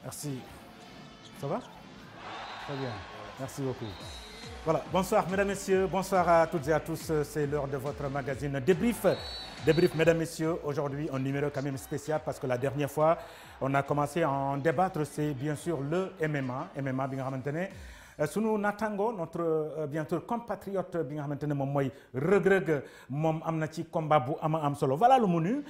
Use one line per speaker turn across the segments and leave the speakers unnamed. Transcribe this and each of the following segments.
Merci. Ça va? Très bien. Merci beaucoup. Voilà. Bonsoir, mesdames, messieurs. Bonsoir à toutes et à tous. C'est l'heure de votre magazine Débrief. Débrief, mesdames, messieurs. Aujourd'hui, un numéro quand même spécial parce que la dernière fois, on a commencé à en débattre. C'est bien sûr le MMA. MMA, bien maintenant. Sunu natango notre bien sûr compatriote bi nga xamante ne moom mooy Reug moom am na ci combat bu am solo voilà le menu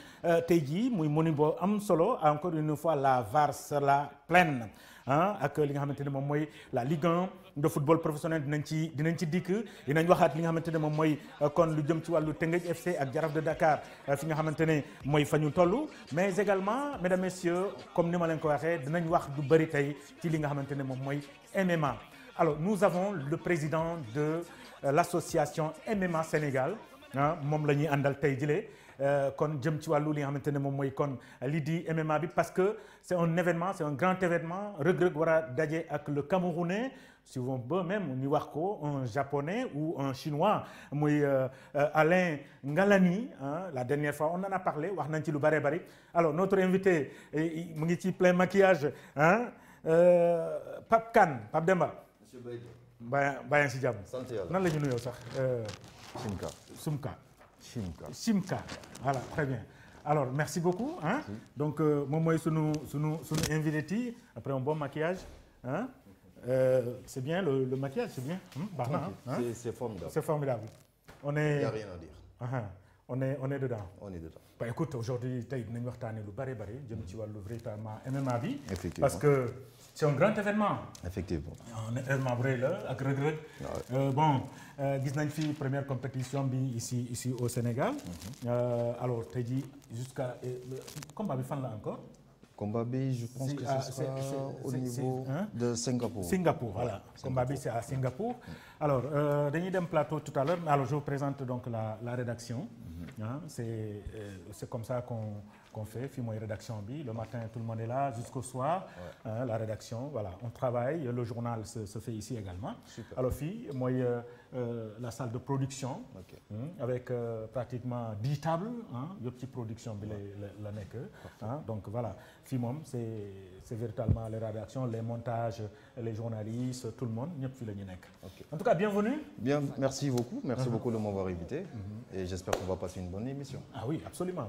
tey jii muy menu bu am solo encore une fois la VAR sera pleine ah ak li nga xamante ne moom mooy la Ligue 1 de football professionnel dinañ ci dikk dinañ waxaat li nga xamante ne moom mooy kon lu jëm ci wàllu Teungueth FC ak Jaraaf de Dakar fi nga xamante ne mooy fa ñu toll mais également mesdames messieurs comme ni ma leen ko waxee dinañ wax du bëri tey ci li nga xamante ne moom mooy MMA. Alors nous avons le président de l'association MMA Sénégal ah moom la ñuy àndal tey jëlee kon jëm ci wàllu li nga xamante ne moom mooy kon lii di MMA bi parce que c'est un événement c'est un grand événement Reug war a daje ak le Camerounais si on peut même ñu wax ko un japonais ou un chinois muy Alain Ngalani la dernière fois on en a parlé wax nañ ci lu bëree bëri alors notre invité mu ngi ci plein maquillage Pape Kane Pape Demba. Mbaye si jàmm.
sant yàlla
nan la ñu nuyoo sax. Simka voilà très bien alors merci beaucoup hein. Donc moom mooy sunu invité après un bon maquillage hein. C'est bien le maquillage c'est bien. Baax na hein?
C'est formidable.
C'est formidable. On est.
Il y a rien à dire.
On est dedans.
On est dedans.
Bah écoute aujourd'hui tey dinañ waxtaanee lu bari jëm ci wàllu véritablement MMA bi.
Effectivement
parce que c'est un grand événement.
Effectivement.
Un événement bu rëy la ak Reug. Bon gis nañ fi première compétition bi ici au Sénégal. Alors tey jii jusqu'à combat bi fan la encore.
Combat bi je pense que ce sera au niveau de Singapour.
Singapour voilà. Combat bi c'est à Singapour. Alors dañuy dem plateau tout à l'heure alors je vous présente donc la rédaction. C'est comme ça qu'on fait fii mooy rédaction bi le matin tout le monde est là jusqu'au soir la rédaction voilà on travaille le journal se fait ici également. Super. Alors fii mooy la salle de production. Okay. Avec pratiquement 10 tables yëpp ci production bi la nekk donc voilà fii moom c'est véritablement les rédactions les montages les journalistes tout le monde ñëpp fii la ñu nekk. En tout cas bienvenue.
Bien merci beaucoup de m'avoir invité. Et j'espère qu'on va passer une bonne émission.
Ah oui absolument.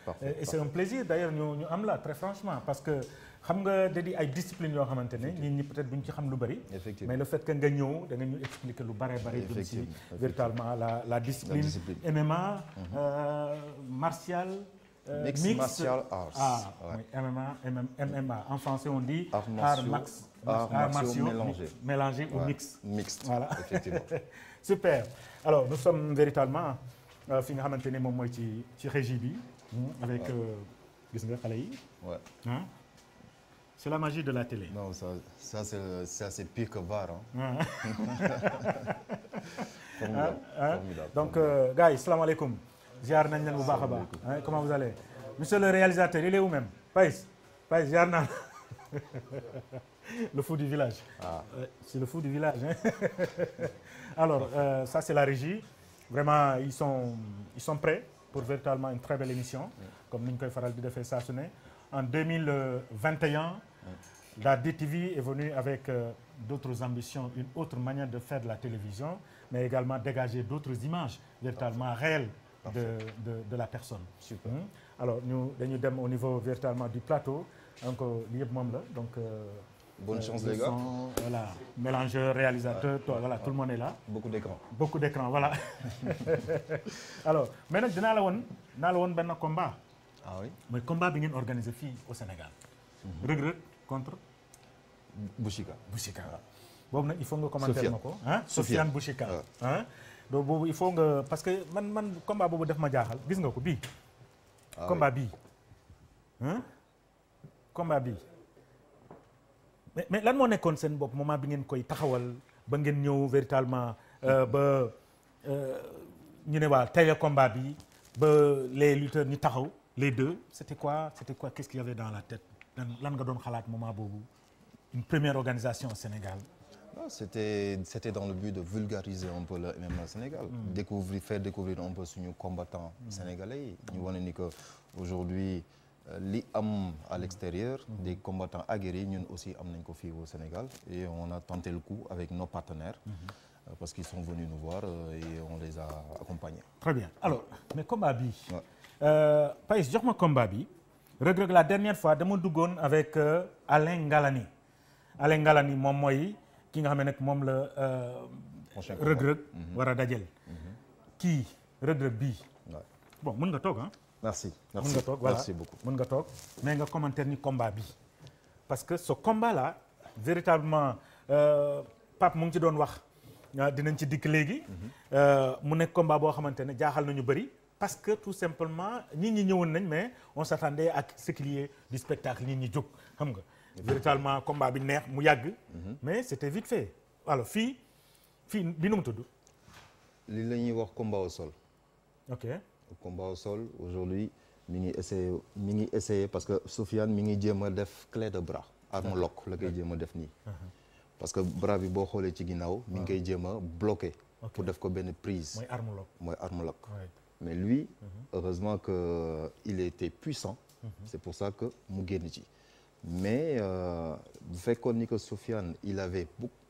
Parfait.
Et c'est un plaisir d'ailleurs ñu am la très franchement parce que xam nga da di ay discipline yoo xamante ne nit ñi peut-être duñ ci xam lu bari. Mais le fait que nga ñëw da nga ñu expliquer lu bari jëm ci véritablement la discipline MMA martial
mixed martial arts.
MMA en français on dit
arts martiaux
mélangés ou mixte. Voilà.
Effectivement.
Super. Alors nous sommes véritablement fi nga xamante ne moom mooy ci régie bi avec gis nga xale yi. C'est la magie de la télé.
Non ça c'est pire que VAR Formidable.
Donc gars yi salaamaaleykum ziar nañ leen bu baax a baax comment vous allez monsieur le réalisateur il est où même Païs ziar naa le fou du village. C'est le fou du village alors ça c'est la régie vraiment ils sont prêts pour véritablement une très belle émission comme ni ñu koy faral di defee saa su ne en 2021 la DTV est venue avec d'autres ambitions une autre manière de faire de la télévision mais également dégager d'autres images véritablement réelles de la personne.
Super.
Alors ñu dañu dem au niveau véritablement du plateau donc li yëpp moom la donc
bonne chance les gars.
Voilà mélangeur réalisateur voilà tout le monde est là. Beaucoup d'écran voilà. Alors mais nag dinaa la woon benn combat.
Ah oui.
mooy combat bi ngeen organisé fii au Sénégal. Reug contre.
Bouchika.
boobu nag il faut nga commenter ma ko. Sofiane Bouchika. donc boobu il faut nga parce que man combat boobu def ma jaaxal gis nga ko bii. combat bii. combat bii. mais lan moo nekkoon seen bopp moment bi ngeen koy taxawal ba ngeen ñëw véritablement ba ñu ne waa tey combat bi ba les lutteurs ñu taxaw les deux c'était quoi qu'est-ce qu'il y avait dans la tête lan nga doon xalaat moment boobu une première organisation au Sénégal.
Non, c'était dans le but de vulgariser un peu le MMA Sénégal. Faire découvrir un peu suñu combattants sénégalais yi ñu wane ni que aujourd'hui li am à l'extérieur, des combattants aguerris, ñun aussi am nañ ko fii au Sénégal et on a tenté le coup avec nos partenaires parce qu'ils sont venus nous voir et on les a accompagnés.
Très bien. Alors mais combat bi Pais jox ma combat bi Reug Reug la dernière fois dama duggoon avec Alain Ngalani moom mooy ki nga xam ne nag moom la Reug Reug war a dajel kii Reug Reug bii bon mën nga toog ah.
Merci.
Mën nga toog voilà
merci beaucoup.
mën nga toog mais nga commenter ni combat bi parce que ce combat là véritablement Pape mu ngi ci doon wax dinañ ci dikk léegi mu nekk combat boo xamante ne jaaxal nañu bëri parce que tout simplement nit ñi ñëwoon nañ mais on s'attendait à ce qu'il y ait du spectacle nit ñi jóg xam nga véritablement combat bi neex mu yàgg mais c'était vite fait alors fii bi nu mu tudd
li la ñuy wax combat au sol.
ok
combat au sol aujourd'hui mi ngi essayé parce que Sofiane mi ngi jéem a def clé de bras arme lock la koy jéem a def nii parce que bras bi boo xoolee ci ginnaaw mi ngi koy jéem a bloqué pour def ko benn prise mooy arme lock mais lui heureusement que il était puissant c'est pour ça que mu génn ci mais bu fekkoon ni que Sofiane il avait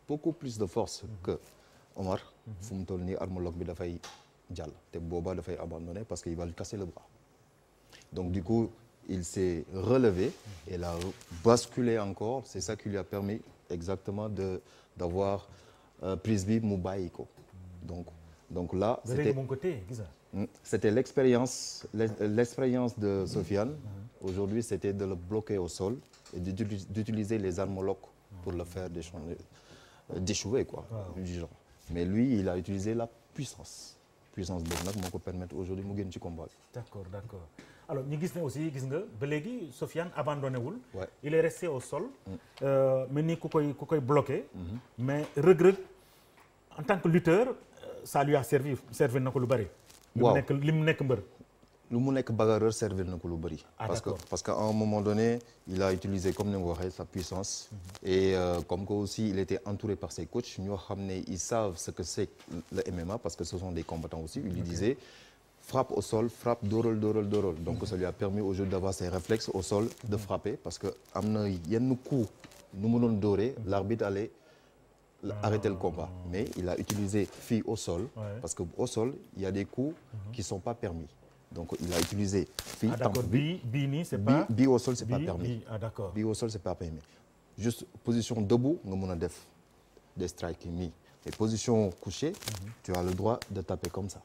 beaucoup plus de force que Omar fu mu toll nii arme lock bi dafay jàll te boobaa dafay abandonner parce qu'il va lui casser le bras donc du coup il s'est relevé et il a basculé encore c'est ça qui lui a permis exactement d'avoir prise bi mu bàyyi ko donc là c'était l'expérience de Sofiane aujourd'hui c'était de le bloquer au sol et d'utiliser les armes lock pour le faire d'échouer quoi du genre mais lui il a utilisé la puissance boobu nag moo ko permettre aujourd'hui mu génn ci combat bi.
d'accord alors ñu gis ne aussi gis nga ba léegi Sofiane abandonné wul. il est resté au sol. mais ni ku koy bloqué. mais Reug Reug en tant que lutteur ça lui a servi na ko lu bari.
waaw
li mu nekk mbër.
lu mu nekk bagarreur servir na ko lu bari. parce que à un moment donné il a utilisé comme ni nga waxee sa puissance. et comme que aussi il était entouré par ses coachs ñoo xam ne ils savent ce que c'est le MMA parce que ce sont des combattants aussi. Il lui disait frappe au sol frappe dóoral. donc ça lui a permis aujourd'hui d'avoir ses réflexes au sol de frapper parce que am na yenn coup nu mu doon dóoree l'arbitre allait arrêter le combat mais il a utilisé fii au sol. parce que au sol il y a des coups qui sont pas permis. donc il a utilisé fii
d'accord bii nii c'est pas
bii au sol c'est pas permis
d'accord
bii au sol c'est pas permis juste position debout nga mën a def des strikes nii mais position couchée tu as le droit de taper comme ça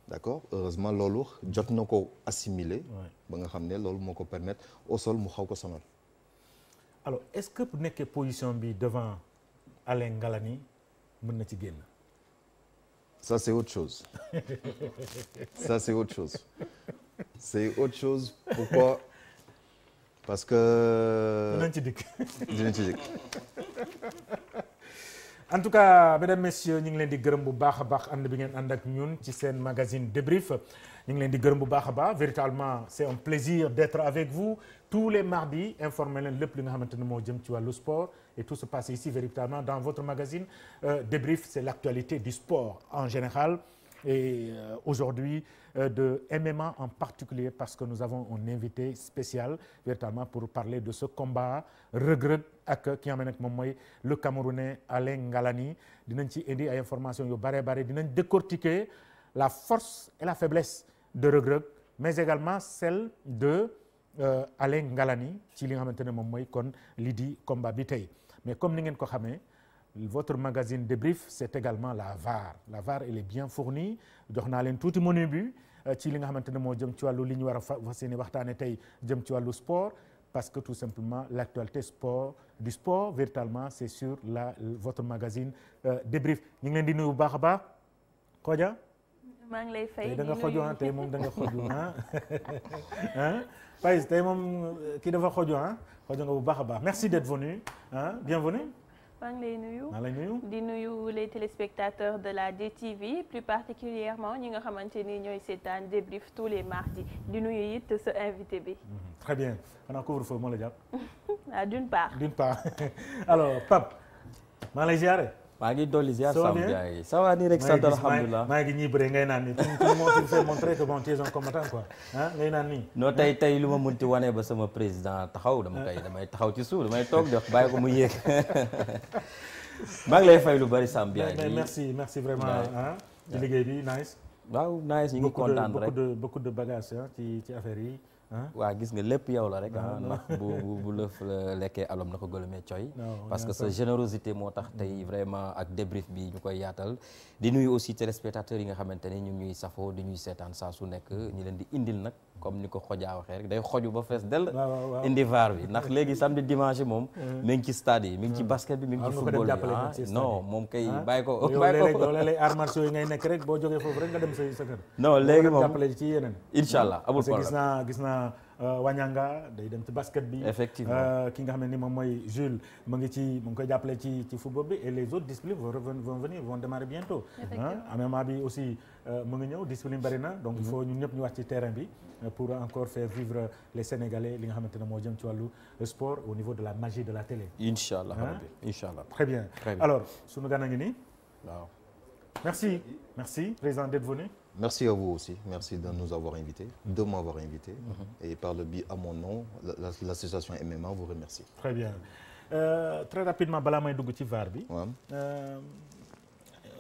d'accord heureusement loolu jot na ko assimiler ba nga xam ne loolu moo ko permettre au sol mu xaw ko sonal
alors est-ce que bu nekkee position bi devant Alain Ngalani mën na ci génn.
Ça, c'est autre chose. C'est autre chose. Pourquoi? Parce que...
dinañ ci dikk. En tout cas, mesdames, messieurs, ñu ngi leen di gërëm bu baax a baax ànd bi ngeen ànd ak ñun ci seen magazine débrief ñu ngi leen di gërëm bu baax a baax véritablement c'est un plaisir d'être avec vous tous les mardis informer leen lépp li nga xamante ne moo jëm ci wàllu sport et tout se passe ici véritablement dans votre magazine débrief c'est l'actualité du sport en général et aujourd'hui de MMA en particulier parce que nous avons un invité spécial véritablement pour parler de ce combat Reug Reug ak ki nga xam ne nag moom mooy le Camerounais Alain Ngalani dinañ ci indi ay informations yu bare dinañ décortiquer la force et la faiblesse de Reug Reug mais également celle de Alain Ngalani ci li nga xamante ne moom mooy kon lii di combat bi tey mais comme ni ngeen ko xamee votre magazine débrief c'est également la VAR elle est bien fournie jox naa leen tuuti menu bi ci li nga xamante ne moo jëm ci wàllu li ñu war a fas yéene waxtaane tey jëm ci wàllu sport parce que tout simplement l'actualité du sport véritablement c'est sur votre magazine débrief ñu ngi leen di nuyu bu baax a baax Kodja
maa ngi lay fay
tey da nga xoju ah tey moom da nga xoju ah Faïs tey moom kii dafa xoju ah xoju nga bu baax a baax merci d'être venu bienvenue
maa ngi lay nuyu.
maa lay nuyu.
di nuyu les téléspectateurs de la DTV plus particulièrement ñi nga xamante ni ñooy seetaan débrief tous les mardis di nuyu it sa invité bi.
très bien xanaa couvre-feu moo la jàpp.
ah d'une part.
alors Pape maa lay ziare.
maa ngi dolli ziar
Ça va
Sam
bien?
Ndiaye ça va nii rek sant alhamdulilah.
maa ngi ñii bëre ngay naan nii tout le monde il fait montrer que bon tu es un combattant quoi ah ngay naan nii.
non tey lu ma munti wane ba sama président taxaw damay taxaw ci suuf damay toog di wax bàyyi ko mu yéeg. maa ngi lay fay lu bari Sam Ndiaye.
mais merci vraiment ah ci liggéey bi nice.
waaw nice ñu ngi kontaan rek
beaucoup de bagages ci affaire yi.
waaw gis nga lépp yow la rek ndax bu lëf la lekkee alom na ko gëlëmee coy parce que sa générosité moo tax tey vraiment ak débrief bi ñu koy yaatal di nuyu aussi téléspectateurs yi nga xamante ne ñu ñuy safoo di ñuy seetaan saa su nekk ñu leen di indil nag comme ni ko xojaa waxee rek day xoju ba fees dell indi vaar bi ndax léegi samedi dimanche moom mi ngi ci stade yi mi ngi ci basket bi mi ngi ci football bi non moom kay bàyyi ko
lay arts martiaux yi ngay nekk rek boo jógee foofu rek nga dem sa kër
non léegi moom
jàppale ci yeneen
incha allah amul problème
gis naa Wanyanga day dem ci basket bi.
effectivement
ki nga xam ne ni moom mooy Jules mu ngi koy jàppale ci football bi et les autres disciplines vont démarrer bientôt. MMA bi aussi mu ngi ñëw discipline bari na donc il faut ñun ñëpp ñu wax ci terrain bi pour encore faire vivre les Sénégalais li nga xamante ne moo jëm ci wàllu sport au niveau de la magie de la télé.
incha allah rabbi incha allah.
très bien alors sunu gan a ngi nii.
waaw.
merci président d'être venu.
Merci à vous aussi, merci de nous avoir invités, de m'avoir invité. Et par le biais à mon nom, l'association MMA vous remercie.
Très bien. Très rapidement balaa may dugg ci VAR bi.
waaw.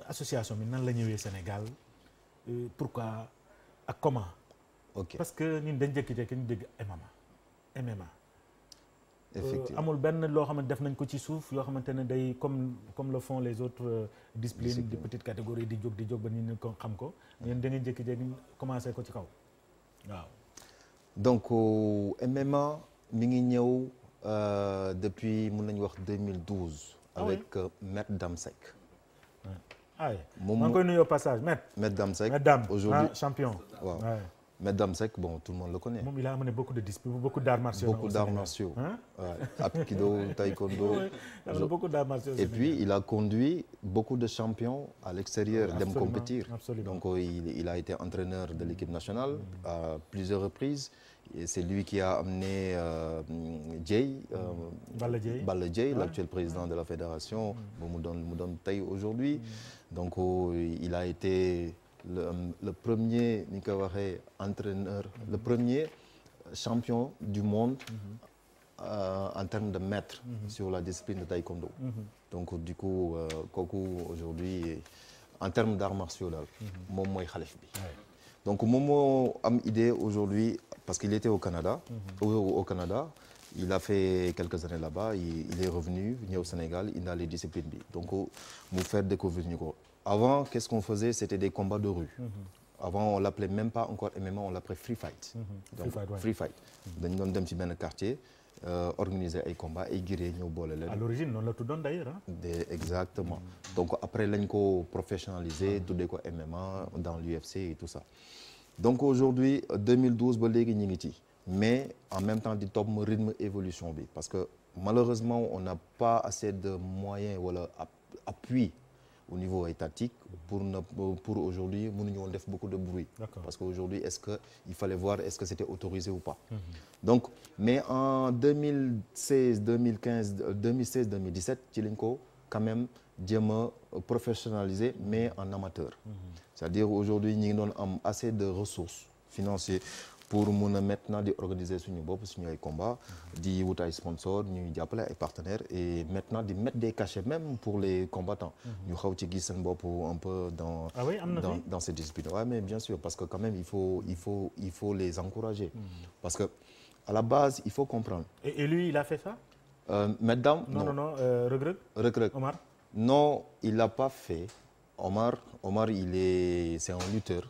association bi nan la ñëwee Sénégal pourquoi ak comment.
ok
parce que ñun dañ jékki-jékki ñu dégg MMA.
effectivement
amul benn loo xamante def nañ ko ci suuf yoo xamante ne day comme le font les autres disciplines de petite catégorie di jóg ba ñu ko xam ko yéen da ngeen jékki-jékki commencé ko ci kaw waaw. donc
MMA mi ngi ñëw depuis mun nañu wax 2012. avec Maître Dame Seck.
moom maa ngi koy nuyoo passage
Maître Dame Seck.
Maître Dame
aujourd'hui
champion.
waaw. Maître Dame Seck, bon, tout le monde le connaît.
Il a amené beaucoup de disciplines, beaucoup d'arts martiaux.
Beaucoup d'arts martiaux. Aikido, taekwondo.
Beaucoup d'arts martiaux.
Et puis, il a conduit beaucoup de champions à l'extérieur d'aime compétir.
Absolument.
Donc, il a été entraîneur de l'équipe nationale à plusieurs reprises. Et c'est lui qui a amené Jay, Balla Jay, l'actuel président de la fédération, Moudon Taï aujourd'hui. Donc, il a été le premier entraîneur, le premier champion du monde en termes de maître sur la discipline de taekwondo. Donc du coup, Koku aujourd'hui, en termes d'arts martiaux, Momo est Khalif bi. Donc Momo a une idée aujourd'hui, parce qu'il était au Canada, il a fait quelques années là-bas, il est revenu, venu au Sénégal, il a les disciplines bi. Donc nous faire découvrir Nico. Avant, qu'est-ce qu'on faisait? C'était des combats de rue. Avant, on l'appelait même pas encore MMA, on l'appelait free fight. Donc, free fight. Dans un petit quartier, organiser des combats et guérir nos bolets.
À l'origine, on l'a tout donné d'ailleurs.
Exactement. Donc après, on a professionnalisé tout des MMA dans l'UFC et tout ça. Donc aujourd'hui, 2012, mais en même temps, du top rythme évolution. Parce que malheureusement, on n'a pas assez de moyens ou d'appui au niveau étatique pour aujourd'hui, nous avons fait beaucoup de bruit. Parce qu'aujourd'hui, il fallait voir est-ce que c'était autorisé ou pas. Donc, mais en 2016, 2015, 2017, Tchilinko, quand même, Diema professionnalisé, mais en amateur. C'est-à-dire aujourd'hui, nous avons assez de ressources financières pour maintenant organiser ce combat, des sponsors, des partenaires et maintenant de mettre des cachets même pour les combattants. Nous avons un peu dans ces disciplines. Oui, mais bien sûr, parce que quand même, il faut les encourager. Parce que à la base, il faut comprendre.
Et lui, il a fait ça?
Mesdames,
non. Regreg. Omar?
Non, il l'a pas fait. Omar, c'est un lutteur.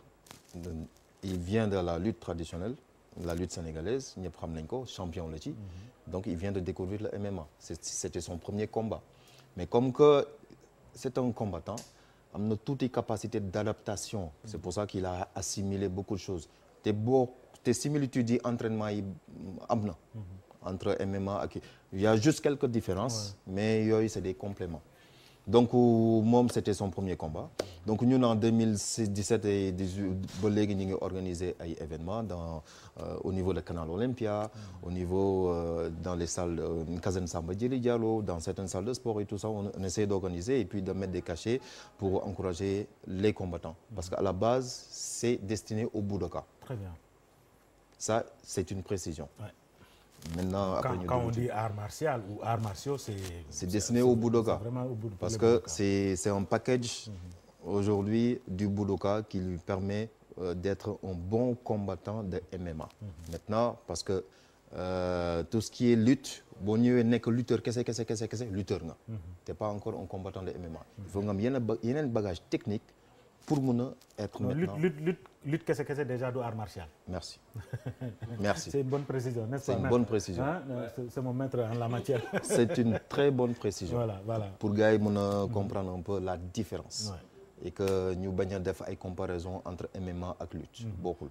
Il vient de la lutte traditionnelle, la lutte sénégalaise, champion Leti. Donc il vient de découvrir le MMA. C'était son premier combat. Mais comme que c'est un combattant, il a toutes les capacités d'adaptation. C'est pour ça qu'il a assimilé beaucoup de choses. Tes similitudes d'entraînement entre MMA et... Il y a juste quelques différences, mais c'est des compléments. donc moom c'était son premier combat donc ñun en 2017 et 2018 ba léegi ñu ngi organiser ay événements au niveau de Canal Olympia au niveau dans les salles Kazem Samba Djili Diallo dans certaines salles de sport et tout ça on essaie d'organiser et puis de mettre des cachets pour encourager les combattants parce qu'à la base c'est destiné au Budoka.
Très bien.
Ça c'est une précision.
Ouais.
Maintenant après
quand on dit art martial ou arts martiaux c'est
destiné au Budoka parce que c'est un package aujourd'hui du Budoka qui lui permet d'être un bon combattant de MMA. Maintenant parce que tout ce qui est lutte boo ñëwee nekk lutteur kese lutteur nga. t'es pas encore un combattant de MMA. il faut nga am yeneen bagage technique pour mun a être maintenant
lutte kese déjà du art martial.
Merci.
C'est une bonne précision, n'est-ce pas?
C'est une bonne précision.
Hein? C'est mon maître en la matière.
C'est une très bonne précision.
Voilà.
Pour gars yi mun a comprendre un peu la différence.
Ouais.
Et que ñu bañ a def ay comparaison entre MMA ak lutte. bokkul.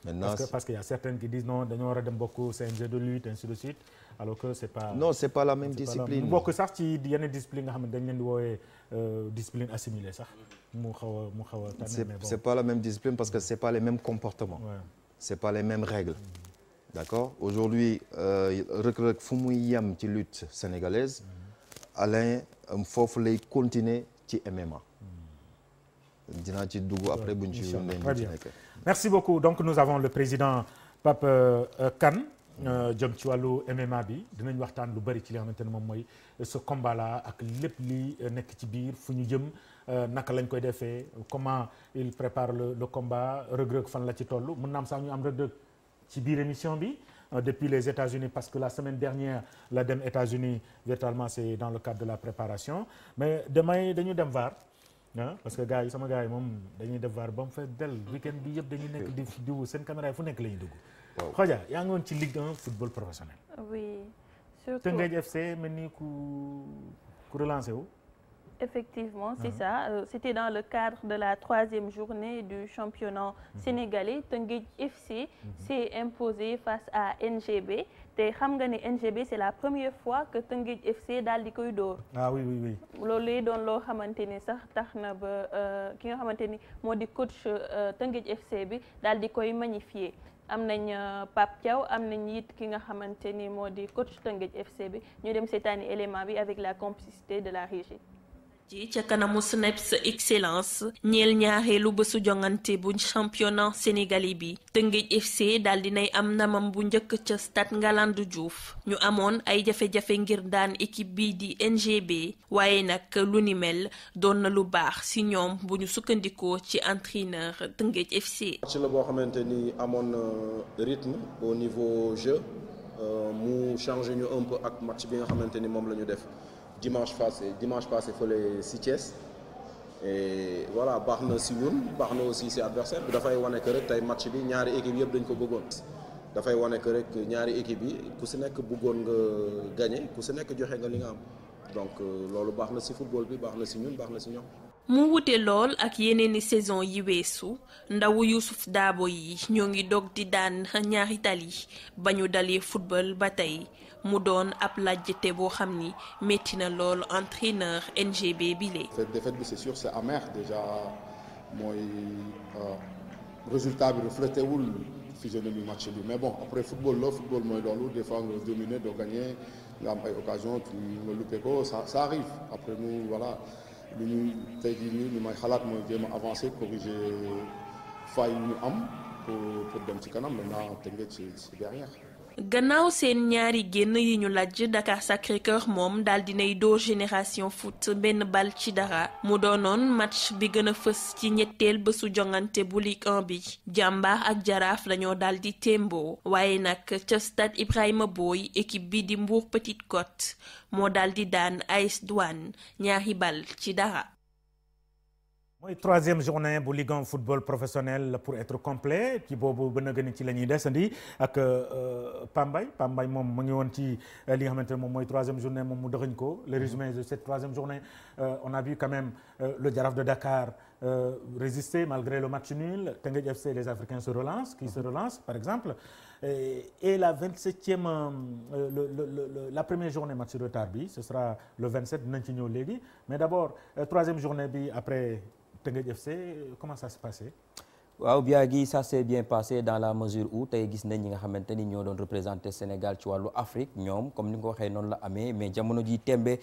Maintenant
parce qu'il y a certains qui disent non dañoo war a dem bokk CNG de lutte ainsi de suite alors que c'est pas.
Non c'est pas la même discipline.
bokk sax ci yenn discipline nga xam ne dañ leen di woowee discipline assimilée sax mu xaw a tànn mais bon.
C'est pas la même discipline parce que c'est pas les mêmes comportements.
Ouais.
C'est pas les mêmes règles. D'accord? Aujourd'hui Reug Reug fu muy yem ci lutte sénégalaise Alain foofu lay continuer ci MMA. dinaa ci dugg après buñ ci nekk.
Merci beaucoup. Donc nous avons le président Pape Kane jëm ci wàllu MMA bi dinañ waxtaan lu bari ci li nga xamante ne moom mooy ce combat là ak lépp li nekk ci biir fu ñu jëm naka lañ koy defee comment il prépare le combat Reug Reug fan la ci toll mën na am sax ñu am Reug Reug ci biir émission bi depuis les États-Unis parce que la semaine dernière la dem États-Unis virtuellement c'est dans le cadre de la préparation mais demain dañu dem VAR. parce que gars yi sama gars yi moom dañuy def VAR ba mu fay del week-end bi yëpp dañuy nekk di diwu seen caméra yi fu nekk la ñuy dugg. waaw Khoudia yaa ngi woon ci Ligue 1 football professionnel.
oui surtout
Teungueth FC mel ni ku relancé wu.
Effectivement, c'est ça. C'était dans le cadre de la 3e journée du championnat sénégalais. Teungueth FC s'est imposé face à NGB. te xam nga ne NGB c'est la première fois que Teungueth FC daal di koy dóor.
Ah oui.
loolu lay doon loo xamante ni sax tax na ba ki nga xamante ni moo di coach Teungueth FC bi daal di koy magnifier. am nañ Pape Thiaw am nañ it ki nga xamante ni moo di coach Teungueth FC bi ñu dem seetaani élément bi avec la complicité de la régie.
ci ca kanamu SNEIPS Excellence ñeel ñaareelu bésu jongante bu championnat sénégalais bi Teungueth FC daal dinay am ndamam bu njëkk ca stade Ngalandou Diouf ñu amoon ay jafe-jafe ngir daan équipe bii di NGB waaye nag lu ni mel doon na lu baax ci ñoom bu ñu sukkandikoo ci entraîneur Teungueth FC.
ci la boo xamante ni amoon rythme au niveau jeu mu changé ñu un peu ak match bi nga xamante ni moom la ñu def. dimanche passé fële si Thiès et voilà baax na si ñun baax na aussi si adversaire bi dafay wane que rek tey match bi ñaari équipe yëpp dañ ko bëggoon dafay wane que rek ñaari équipe yi ku si nekk bëggoon nga gagner ku si nekk joxe nga li nga am donc loolu baax na si football bi baax na si ñun baax na si ñoom.
mu wute lool ak yeneeni saison yi weesu ndawu Youssouf Dabo yi ñoo ngi dog di daan ñaari tali ba ñu dalee football ba tey mu doon ab lajjte boo xam ni métti na lool entraîneur NGB bi lee.
cette défaite bi c'est sûr c'est amer déjà mooy résultat bi reflété wul physionomie match bi mais bon après football mooy loolu des fois nga dominer doo gagner nga am ay occasion nga loupé ko ça arrive après nous voilà. lu ñu tey jii nii li may xalaat mooy jéem a avancer corriger failles yu ñu am pour dem ci kanam maintenant Teungueth ci derrière.
gannaaw seen ñaari génn yi ñu lajj Dakar Sacré-Cœur moom daal dinay dóor Génération Foot benn bal ci dara mu doonoon match bi gën a fës ci ñetteel bésu jongante bu Ligue 1 bi Jàmbaar ak Jaraaf lañoo daal di témboo waaye nag ca stade Ibrahima Boye équipe bi di Mbour Petite Côte moo daal di daan AS Douane ñaari bal ci dara.
mooy 3e journée bu Ligue 1 football professionnel pour être complet ci boobu gën a gën ci la ñuy desandi ak Pambay moom mu ngi woon ci li nga xamante ne moom mooy 3e journée moom mu dëxëñ ko le résumé de cette 3e journée on a vu quand même le Jaraaf de Dakar résister malgré le match nul. Teungueth FC, les Africains se relancent, par exemple. Et la 27e, la première journée match retard bi, ce sera le 27 dinañ ci ñëw léegi. Mais d'abord, troisième journée bi après Teungueth FC, comment ça s'est passé?
waaw Biagui ça s'est bien passé dans la mesure où tey gis nañ ñi nga xamante ni ñoo doon représenté Sénégal ci wàllu Afrique ñoom comme ni nga ko waxee noonu la amee mais jamono ji tembe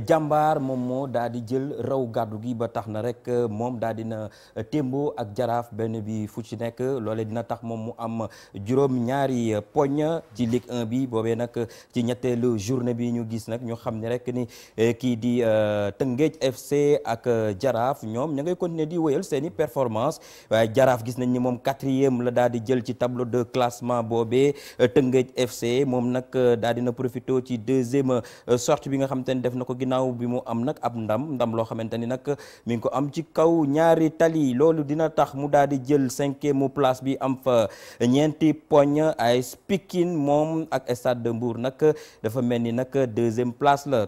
jàmbaar moom moo daal di jël raw gàddu gi ba tax na rek moom daal dina témboo ak jaraaf benn bi fu ci nekk loolee dina tax moom mu am juróom-ñaari poñ ci Ligue 1 bi boobee nag ci ñetteelu journée bi ñu gis nag ñu xam ne rek ni kii di Teungueth FC ak jaraaf ñoom ña ngay continuer di wéyal seeni performance waaye jaraaf gis nañ ni moom 4e la daal di jël ci tableau de classement boobee Teungueth FC moom nag daal dina profité ci 2e sortie bi nga xamante ni def na ko ginnaaw bi mu am nag ab ndam loo xamante ni nag mi ngi ko am ci kaw ñaari tali loolu dina tax mu daal di jël 5e place bi am fa ñeenti poñ. AS Pikine moom ak Stade de Mbour nag dafa mel ni nag 2e place la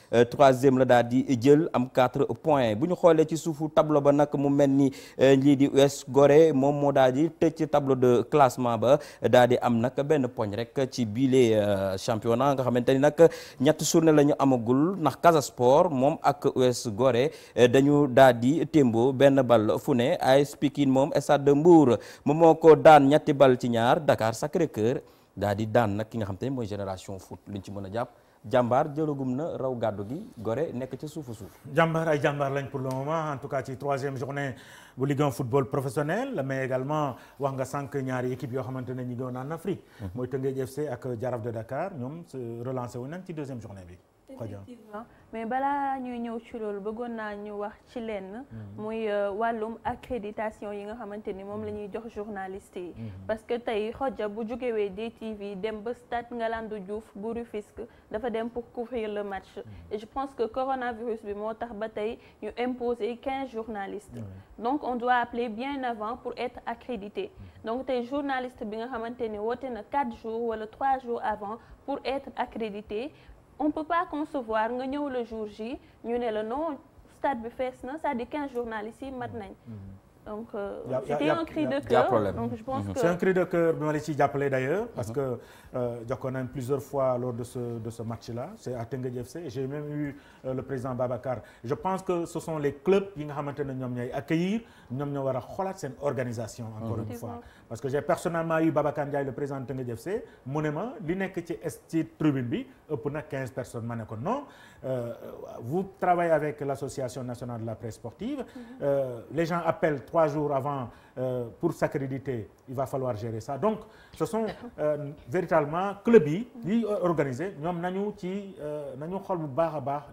3e la daal di jël am 4 points bu ñu xoolee ci suufu tableau ba nag mu mel ni lii di US Gorée moom moo daal di tëj ci tableau de classement ba daal di am nag benn poñ rek ci biile championnat nga xamante ni nag ñetti journée la ñu amagul ndax Casa Sport moom ak US Gorée dañu daal di témbo benn bal fu ne. AS Pikine moom Stade de Mbour moom moo ko daan ñetti bal ci ñaar. Dakar Sacré-Cœur daal di daan nag ki nga xamante ni mooy Génération Foot liñ ci mën a jàpp. Jàmbaar jëlagum na raw gàddu gi Gorée nekk ca suufu suuf.
Jàmbaar ay jàmbaar lañ pour le moment en tout cas ci 3e journée bu Ligue 1 football professionnel mais également wax nga sànq ñaari équipe yoo xamante ne ñu ngi woon en Afrique. mooy Teungueth FC ak Jaraaf de Dakar ñoom relancé wu nañ ci 2e journée bi.
effectivement mais balaa ñuy ñëw ci loolu bëggoon naa ñu wax ci lenn. muy wàllum accréditation yi nga xamante ni moom la ñuy jox journalistes yi. parce que tey Khoudia bu jógewee DTV dem ba stade Ngalandou Diouf bu Rufisque dafa dem pour couvrir le match. et je pense que coronavirus bi moo tax ba tey ñu imposer 15 journalistes. donc on doit appeler bien avant pour être accrédité. donc tey journaliste bi nga xamante ni woote na 4 jours wala 3 jours avant pour être accrédité. on peut pas concevoir nga ñëw le jour J ñu ne la non stade bi fees na c'est-à-dire 15 journalistes yi mat nañ. donc c'était un cri de cœur donc je pense que
c'est un cri de cœur bi ma la ciy jàppale d'ailleurs parce que jokkoon nañ plusieurs fois lors de ce match-là c'est à Teungueth FC et j'ai même eu le président Babacar je pense que ce sont les clubs yi nga xamante ne ñoom ñooy accueillir ñoom ñoo war a xoolaat seen organisation encore une fois parce que j'ai personnellement eu Babacar Ndiaye le président de Teungueth FC mu ne ma li nekk ci tribune bi ëpp na 15 personnes ma ne ko non vous travaillez avec l'association nationale de la presse sportive les gens appellent 3 jours avant pour s'accréditer il va falloir gérer ça donc ce sont véritablement club yi organisé ñoom nañu xool bu baax a baax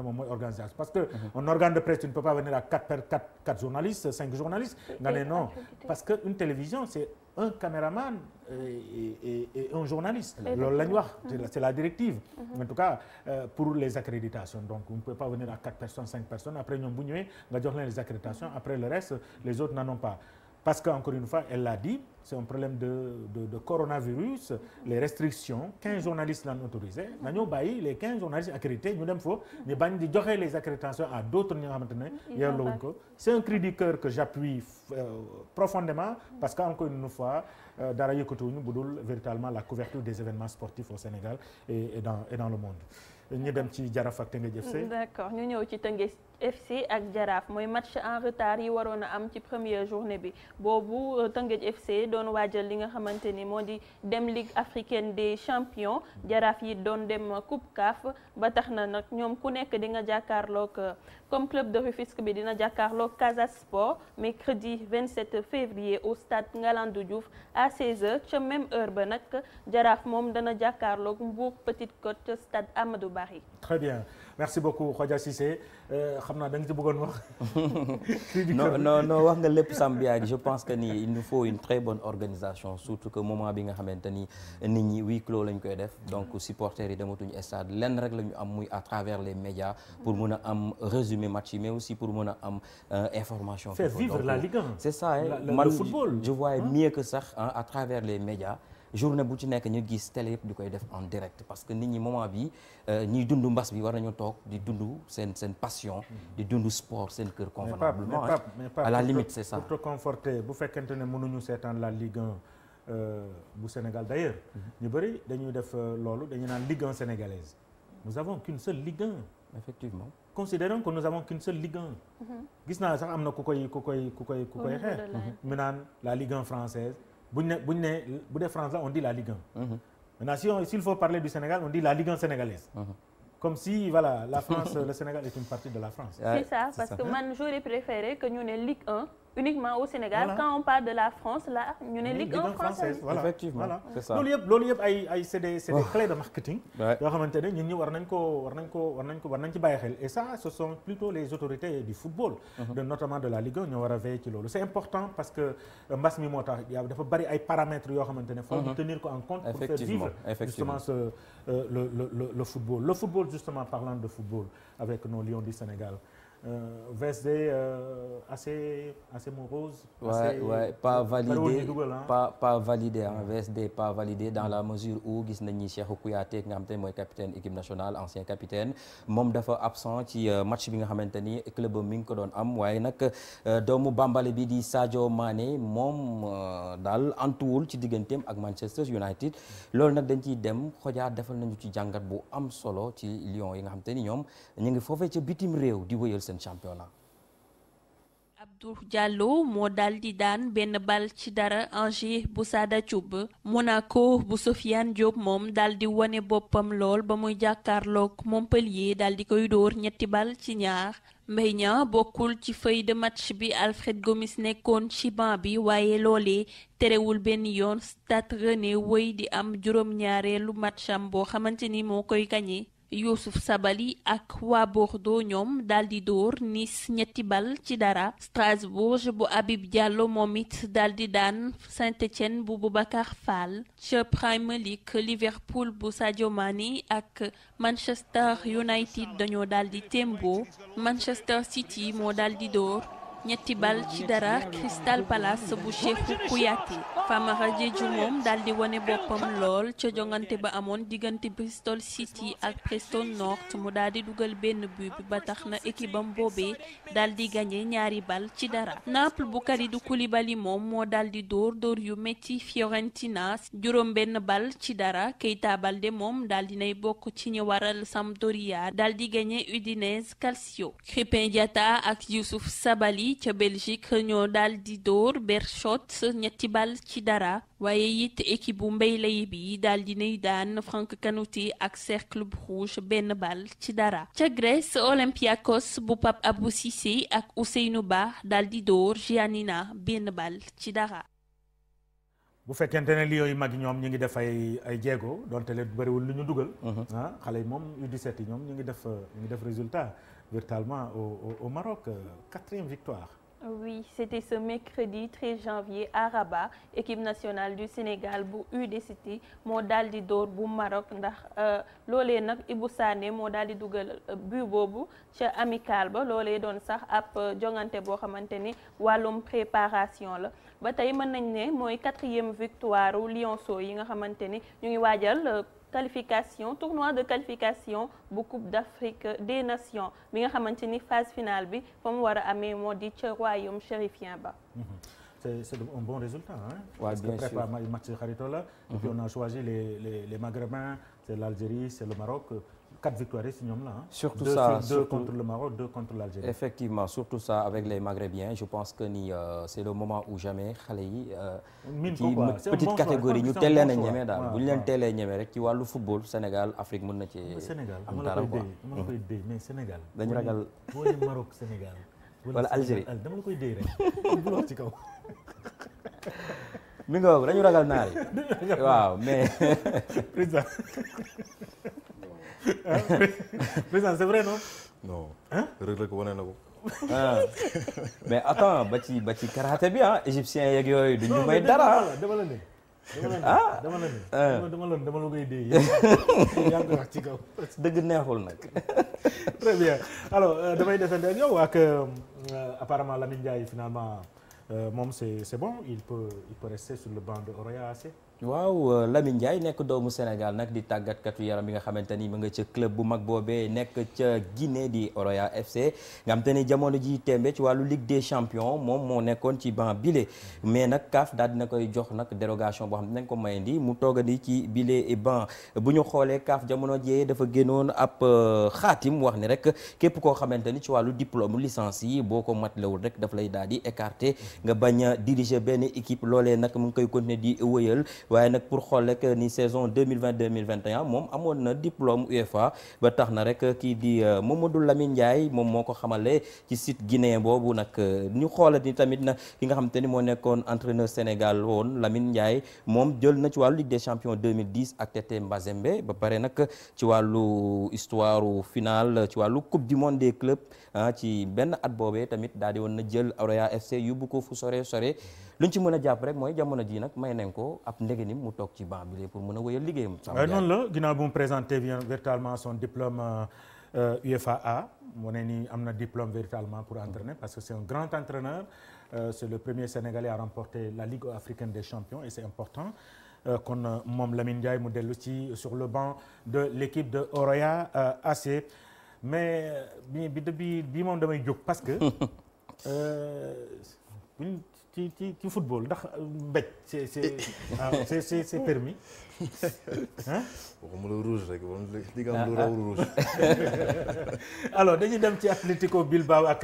moom mooy organisation parce que un organe de presse tu ne peux pas venir à 4 journalistes 5 journalistes nga ne non parce que une télévision c'est un caméraman et un journaliste loolu la ñu wax c'est la directive en tout cas pour les accréditations donc on ne peut pas venir à 4 personnes 5 personnes après ñoom bu ñëwee nga jox leen les accréditations après le reste les autres n'en ont pas parce que encore une fois elle l'a dit c'est un problème de coronavirus les restrictions 15 journalistes l'ont autorisé nañoo bàyyi les 15 journalistes accrédités ñu dem foofu ñu bañ di joxe les accréditations à d'autres ñi nga xamante ne yellowuñ ko c'est un cri du cœur que j'appuie profondément parce que encore une fois dara yëkkatuwuñu bu dul véritablement la couverture des événements sportifs au Sénégal et dans le monde ñu dem ci Jaraaf ak Teungueth FC.
d'accord ñu ñëw ci Teungueth FC ak Jaraaf mooy match en retard yi waroon a am ci première journée bi boobu Teungueth FC doon waajal li nga xamante ni moo di dem Ligue africaine des champions Jaraaf yi doon dem Coupe CAF ba tax na nag ñoom ku nekk di nga jàkkaarloog comme club de Rufisque bi dina jàkkaarloog Casa Sport mercredi 27 février au stade Ngalandou Diouf à 16h ca même heure ba nag Jaraaf moom dana jàkkaarloog Mbour Petite Côte stade Amadou Barry.
Très bien merci beaucoup Khoudia Cissé xam naa da nga ci bëggoon wax.
non wax nga lépp Sambia je pense que ni il nous faut une très bonne organisation surtout que moment bi nga xamante ni nit ñi huis clos lañ koy def donc supporters yi dematuñu stade lenn rek la ñu am muy à travers les médias pour mën a am résumé match yi mais aussi pour mën a am information.
faire vivre la Ligue 1.
c'est ça
le football
je vois mieux que sax à travers les médias. journée bu ci nekk ñu gis télé yëpp di koy def en direct parce que nit ñi moment bi ñuy dund mbas bi war nañu toog di dund seen passion di dund sport seen kër convenablement à la limite c'est ça.
pour te conforter bu fekkente ne mënuñu seetaan la Ligue 1 bu Sénégal d'ailleurs ñu bëri dañuy def loolu dañuy naan Ligue 1 sénégalaise nous avons qu'une seule Ligue 1.
Effectivement.
Considérons que nous avons qu'une seule Ligue 1. gis naa sax am na ku koy xeex mu naan la Ligue 1 française bu dee France la on dit la Ligue 1. Maintenant s'il faut parler du Sénégal on dit la Ligue 1 sénégalaise. Comme si voilà la France le Sénégal est une partie de la France.
C'est ça parce que man j'aurais préféré que ñu ne Ligue 1 uniquement au Sénégal. Voilà. Quand on parle de la France là ñu ne Ligue 1 française.
Voilà.
Effectivement
voilà.
C'est ça.
loolu yëpp ay c'est des clés de marketing. yoo xamante ne ñun ñi war nañ ci bàyyi xel et ça ce sont plutôt les autorités du football. Notamment de la Ligue 1 ñoo war a veiller ci loolu c'est important parce que mbas mi moo tax dafa bari ay paramètres yoo xamante ne faut tenir ko en compte pour faire vivre justement le football. Le football justement parlant de football avec nos Lions du Sénégal. VSD assez morose.
Ouais, pas validé pas validé hein. VSD pas validé dans la mesure où gis nañ ni Cheikhou Kouyaté nga xamante ne mooy capitaine équipe nationale ancien capitaine moom dafa absent ci match bi nga xamante ni club mi ngi ko doon am waaye nag doomu Bambale bi di Sadio Mané moom daal antuwul ci digganteem ak Manchester United loolu nag dañ ciy dem xojaa defal nañu ci jàngat bu am solo ci Lions yi nga xamante ni ñoom ñu ngi foofee ca bitim réew di wëyal seen championnat.
Abdou Diallo moo daal di daan benn bal ci dara Angers bu Sada Thioub Monaco bu Sofiane Diop moom daal di wane boppam lool ba muy jàkkaarloog Montpellier daal di koy dóor ñetti bal ci ñaar. Mbaye Niang bokkul ci feuille de match bi Alfred Gomis nekkoon ci banc bi waaye loolee terewul benn yoon Stade Rennais wëy di am juróom-ñaareelu matcham boo xamante ni moo koy gagné. Youssouf Sabaly ak waa Bordeaux ñoom daal di dóor Nice ñetti bal ci dara Strasbourg bu Habib Diallo moom it daal di daan Saint-Étienne bu Boubacar Fall ca Premier League Liverpool bu Sadio Mané ak Manchester United dañoo daal di tembo Manchester City moo daal di dóor ñetti bal ci dara Crystal Palace bu Cheikhou Kouyaté Famara Diédhiou moom daal di wane boppam lool ca jongante ba amoon diggante Bristol City ak Preston North mu daal di dugal benn but bi ba tax na équipe am boobee daal di gagné ñaari bal ci dara Naples bu Kalidou Koulibaly moom moo daal di dóor yu metti Fiorentina juróom benn bal ci dara Keita Baldé moom daal di nay bokk ci ñi waral Sampdoria daal di gagné Udinese Calcio Krépin Diatta ak Youssouf Sabaly ca Belgique ñoo daal di dóor Beerschot ñetti bal ci dara waaye it équipe bu mbay lay bi daal di nay daan Franck Kanouté ak Cercle Bruges benn bal ci dara ca Grèce Olympiakos bu Pape Abou Cissé ak Ousseynou Ba daal di dóor Giannina benn bal ci dara.
bu fekkente ne Lions yi mag ñoom ñu ngi def ay jéego donte leen bëriwul lu ñu dugal. xale yi moom U17 yi ñoom ñu ngi def résultat virtuellement au Maroc 4e victoire.
Oui, c'était ce mercredi 13 janvier à Rabat équipe nationale du Sénégal bu U17 moo daal di dóor bu Maroc ndax loolee nag Ibou Sané moo daal di dugal but boobu ca amical ba loolee doon sax ab jongante boo xamante ni wàllum préparation la ba tey mën nañ ne mooy 4e victoire u Lionceaux yi nga xamante ni ñu ngi waajal tournoi de qualification bu Coupe d'Afrique des Nations bi nga xamante ni phase finale bi fa mu war a amee moo di ca royaume chérifien ba.
C'est un bon résultat hein.
Ouais,
parce que prépare match xarito la. Et puis on a choisi les Maghrébins, c'est l'Algérie, c'est le Maroc. 4 victoires si ñoom la
surtout
deux contre le Maroc, 2 contre l'Algérie.
Effectivement, surtout ça avec les Maghrébiens, je pense que ni c'est le moment ou jamais xale yi ci petite catégorie ñu teel leen a ñeme daal bu ñu leen teelee ñeme rek ci wàllu football Sénégal Afrique mën na ci am dara quoi.
dama la koy déy mais Sénégal
dañu ragal
boo ne Maroc Sénégal
wala Algérie
dama la koy déy rek bu wax ci kaw
mi nga dañu ragal naar yi waaw mais
président c'est vrai non.
non. Reug Reug wane na ko.
mais attends ba ci karaté bi égyptien yeeg yooyu duñu may dara.
dama la koy dee yaa ngi wax ci kaw.
dëgg neexul nag.
très bien alors damay desandi ak yow ak apparemment Lamine Ndiaye finalement moom c'est bon il peut rester sur le banc de Oroya AC.
waaw Lamine Ndiaye nekk doomu Sénégal nag di tàggatkatu yaram bi nga xamante ni mu nga ca club bu mag boobee nekk ca Guinée di Oroya FC nga xamante ni jamono ji tembe ci wàllu Ligue des Champions moom moo nekkoon ci banc bile mais nag CAF daal dina koy jox nag dérogation boo xam ne nañ ko mayandi mu toogandi ci bile banc bu ñu xoolee CAF jamono jee dafa génnoon ab xaatim wax ni rek képp koo xamante ni ci wàllu diplôme licence yi boo ko matlewul rek daf lay daal di écarter nga bañ a diriger benn équipe loolee nag mu ngi koy continuer di wëyal waaye nag pour xool rek ni saison 2020-2021 moom amoon na diplôme UEFA ba tax na rek kii di Mamadou Lamine Ndiaye moom moo ko xamale ci site guinéen boobu nag ñu xoolat ni tamit na ki nga xamante ni moo nekkoon entraîneur Sénégal woon Lamine Ndiaye moom jël na ci wàllu Ligue des Champions 2010 ak Tete Mbazembe ba pare nag ci wàllu histoire finale ci wàllu coupe du monde des clubs ci benn at boobee tamit daal di woon na jël Oroya FC yóbbu ko fu sore luñ ci mën a jàpp rek mooy jamono ji nag may nañ ko ab ndegenim mu toog ci banc bi pour mën a wéyal liggéeyam.
waaye noonu la ginnaaw bu mu présenté véritablement son diplôme UEFA A mu ne ni am na diplôme véritablement pour entraîner parce que c'est un grand entraîneur c'est le premier Sénégalais à remporter la Ligue africaine des champions et c'est important kon moom Lamine Ndiaye mu dellu ci sur le banc de l'équipe de Oroya AC mais bi moom damay jóg parce que ci football ndax mbéj c'est permis
waxuma lu rouge rek di nga am lu raw rouge.
alors dañuy dem ci Atlético Bilbao ak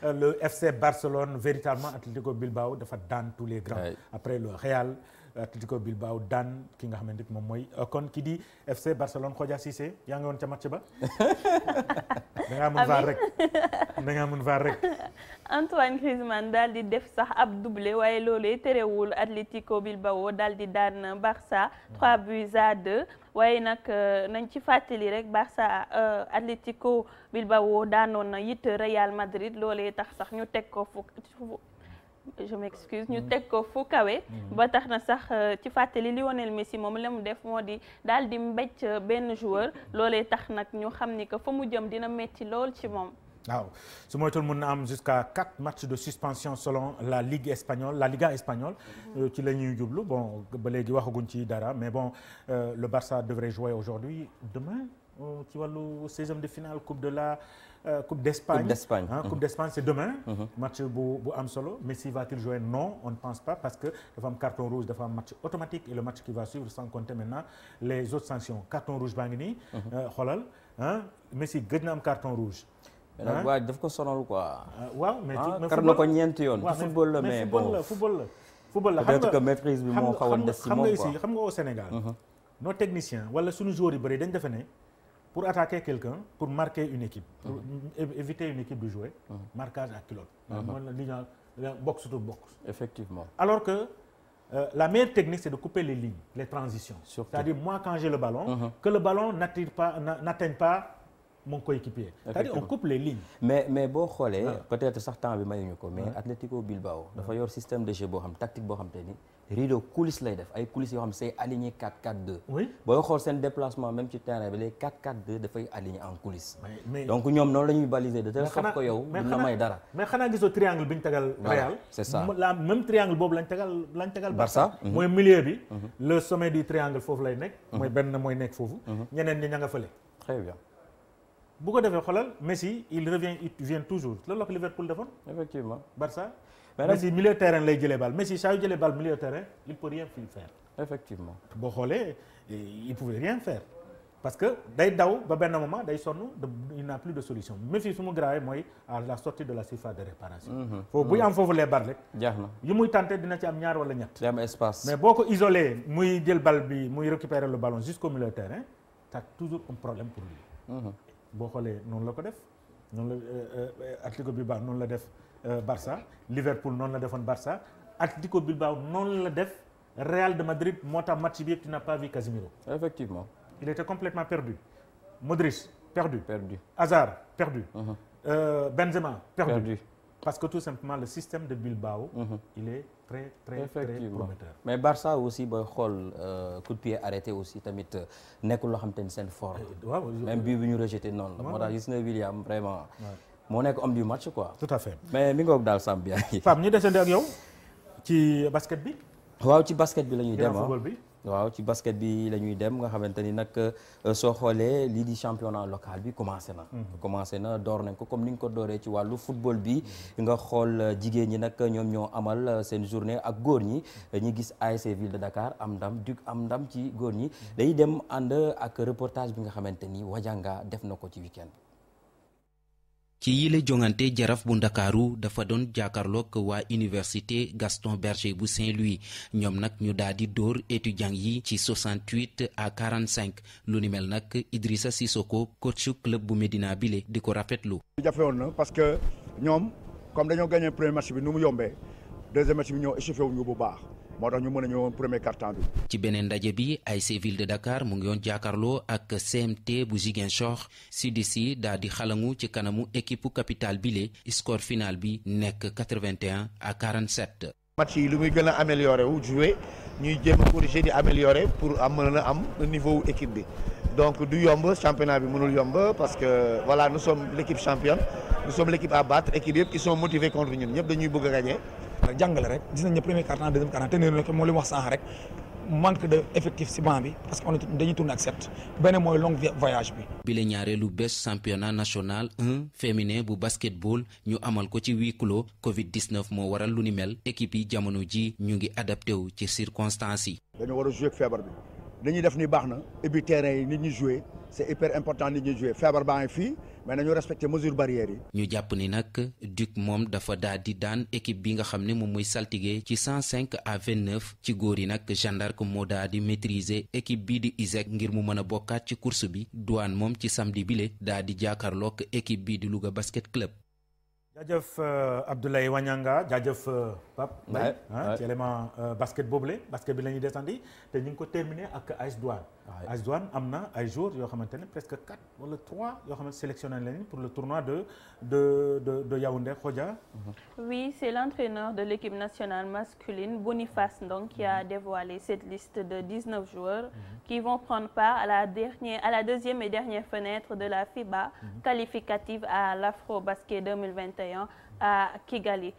le FC Barcelone véritablement Atlético Bilbao dafa daan tous les grands après le Real Atlético Bilbao daan ki nga xamante ni moom mooy kon ki di FC Barcelone Khoudia Cissé yaa ngi woon ca match ba da ngaa mun vaar rek
Antoine Griezmann daal di def sax ab doublé waaye loolee terewul Atlético Bilbao daal di daan Barça 3-2 waaye nag nañ ci fàttali rek Barça Atlético Bilbao daanoon na it Real Madrid loolee tax sax ñu teg ko ñu teg ko fu kawe ba tax na sax ci fàttali Lionel Messi moom la mu def moo di daal di mbécc benn joueur loolee tax nag ñu xam ni que fa mu jëm dina metti lool ci moom.
waaw su moytul mën na am jusqu'à 4 matchs de suspension selon la Liga espagnole ci la ñuy jublu bon ba léegi waxaguñ ci dara mais bon le Barça devrait jouer aujourd'hui demain ci wàllu 16e de finale Coupe d'Espagne Coupe d'Espagne c'est demain match bu am solo Messi va-t-il jouer? Non, on ne pense pas parce que dafa am carton rouge dafa am match automatique et le match qui va suivre sans compter maintenant les autres sanctions carton rouge baa ngi nii xoolal Messi gëj na am carton rouge
nag waaye daf ko sonal quoi.
waaw mais
kar na ko ñeenti yoon. football la mais bon
football la.
peut-être que maîtrise bi moo xaw a des ci moom quoi
xam nga au Sénégal. nos techniciens wala suñu joueurs yu bëri dañ defe ne pour attaquer quelqu'un pour marquer une équipe. pour éviter une équipe de jouer. marquage à culotte. mooy li ñu naan box to box.
effectivement.
alors que la meilleure technique c'est de couper les lignes les transitions.
Surtout.
C'est-à-dire moi quand j'ai le ballon. que le ballon n'atteigne pas mon coéquipier. C'est-à-dire on coupe les lignes.
mais boo xoolee. peut-être sax temps bi mayuñu ko mais Atlético Bilbao dafa yor système de jeu boo xam tactique boo xam te ni rideau coulisse lay def ay coulisses yoo xam c'est aligné 4-4-2.
oui
booy xool seen déplacement même ci terrain bi les 4-4-2 dafay aligné en coulisse.
mais
donc ñoom noonu la ñuy baliser de telle sorte que yow. du la may dara.
mais xanaa gisoo triangle bi ñu tegal. Real
c'est ça
la même triangle boobu lañ tegal
Barça.
mooy milieu bi. le sommet du triangle foofu lay nekk. mooy benn mooy nekk foofu. ñeneen ñi ña nga fële.
très bien.
bu ko defee xoolal Messi il vient toujours loolu la ko Liverpool defoon.
effectivement
Barça.
mais
Messi milieu terrain lay jëlee bal Messi saa yu jëlee bal milieu terrain il peut rien faire.
effectivement.
boo xoolee il pouvait rien faire parce que day daw ba benn moment day sonn il n'a plus de solution Messi su mu grawee mooy à la sortie de la surface de réparation. foofu buy am foofu les bal rek.
jeex na
yu muy tenté dina ci am ñaar wala ñett.
day am espace.
mais boo ko isolé muy jël bal bi muy récupérer le ballon jusqu'au milieu terrain t'as toujours un problème pour lui. boo xoolee noonu la ko def noonu la Atlético Bilbao noonu la def Barça Liverpool noonu la defoon Barça Atlético Bilbao noonu la def Real de Madrid moo tax match bi yëpp tu n'as pas vu Casemiro.
effectivement.
il était complètement perdu. Modric perdu. Hazard perdu. Benzema perdu. parce que tout simplement le système de Bilbao. il est très prometteur.
mais Barça aussi booy xool coup de pied arrêté aussi tamit nekkul loo xam te ni seen fort.
waaw
même bii bi ñu rejeté noonu la. moo tax gis na William vraiment. moo nekk homme du match quoi.
tout à fait.
mais mi ngoog daal Samb bi
Fam ñu desandi ak yow ci basket bi.
waaw ci basket bi la ñuy dem
football bi.
waaw ci basket bi la ñuy dem nga xamante ni nag soo xoolee lii di championnat local bi commencé na door nañ ko comme ni nga ko dooree ci wàllu football bi nga xool jigéen ñi nag ñoom ñoo amal seen journée ak góor ñi ñi gis ASC Ville de Dakar am ndam Duc am ndam ci góor ñi day dem ànd ak reportage bi nga xamante ni Wajanga def na ko ci week-end
ci yile jongante Jaraaf bu Ndakaaru dafa doon jàkkaarloog waa université Gaston Berger bu Saint-Louis ñoom nag ñu daal di dóor étudiants yi ci 68 à 45 lu ni mel nag Idrissa Sissoko coach club bu Médina bile di ko rafetlu.
jafe woon na parce que ñoom comme dañoo gagné premier match bi nu mu yombee deuxième match bi ñoo échauffé wuñu bu baax moo tax ñu mën a ñëwoon premier quart-temps bi.
ci beneen ndaje bi ASC Ville de Dakar mu ngi woon jàkkaarloo ak CMT bu Ziguinchor CDC daal di xalangu ci kanamu équipe capitale bile score final bi nekk 81 à 47.
match yi lu muy gën a amélioré wu jouer ñuy jéem a corriger di améliorer pour mën a am niveau équipe bi donc du yomb championnat bi mënul yomb parce que voilà nous sommes l'équipe championne nous sommes l'équipe à battre équipe yëpp ils sont motivés contre ñun ñëpp dañuy bëgg a gagner.
jàngale rek gis nañ ne premier quart-temps deuxième quart-temps te ne moo li mu wax sànq rek manque de effectif ci banc bi parce que on dañuy tourner ak 7 benn mooy long voyage bi.
bi la ñaareelu bés championnat national 1 féminin bu basketball ñu amal ko ci huis clos Covid-19 moo waral lu ni mel équipe yi jamono ji ñu ngi adapté wu ci circonstances yi.
dañu war a jouer ak feebar bi li ñuy def ni baax na et puis terrain yi nit ñi jouer c'est hyper important nit ñi jouer feebar baa ngi fii mais nañu respecter mesures barrières yi.
ñu jàpp ni nag Duc moom dafa daal di daan équipe bi nga xam ne moom mooy saltige ci 105 à 29 ci góor yi nag Jeanne d'Arc moo daal di maîtriser équipe bii di ISEC ngir mu mën a bokkaat ci course bi Douane moom ci samedi bile daal di jàkkaarloog équipe bii di Louga basket club.
jaajëf Abdoulaye Wanyanga jaajëf Pape Mbaye ci élément basket boobule basket bi la ñuy descendi te ñu ngi ko terminé ak AS Douane. AS Douane am na ay joueurs yoo xamante ne presque 4 wala 3 yoo xamante sélectionné nañu pour le tournoi de Yaoundé Khodia.
Oui, c'est l'entraîneur de l'équipe nationale masculine Boniface Ndong qui a dévoilé cette liste de 19 joueurs qui vont prendre part à la deuxième et dernière fenêtre de la FIBA qualificative à l'Afro-Basket 2021 à Kigali.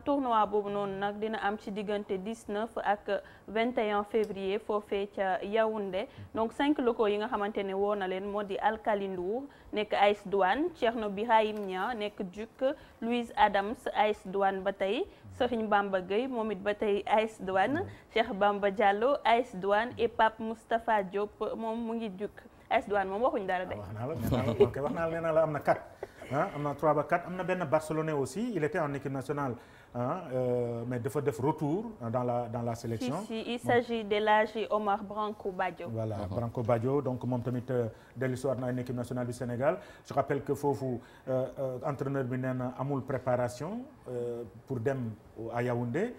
Tournoi boobu noonu nag dina am ci diggante 19 ak 21 février foofee ca Yaoundé. Donc 5 locaux yi nga xamante ne woo na leen moo di Alkali Ndour nekk AS Douane, Thierno Birahim Nia nekk Duc, Louise Adams AS Douane ba tey, Serigne Bamba Gueye moom it ba tey AS Douane, Cheikh Bamba Diallo AS Douane et Pape Moustapha Diop moom mu ngi Duc. AS Douane moom waxuñu dara de.
wax naa la am na 4 am na 3 ba 4 am na benn Barcelonais aussi il était en équipe nationale mais dafa def retour dans la sélection.
Si il s'agit d'El Hadji Omar Branco Badio.
Voilà Branco Badio donc moom tamit dellusiwaat na une équipe nationale du Sénégal je rappelle que foofu entraîneur bi nee na amul préparation pour dem à Yaoundé.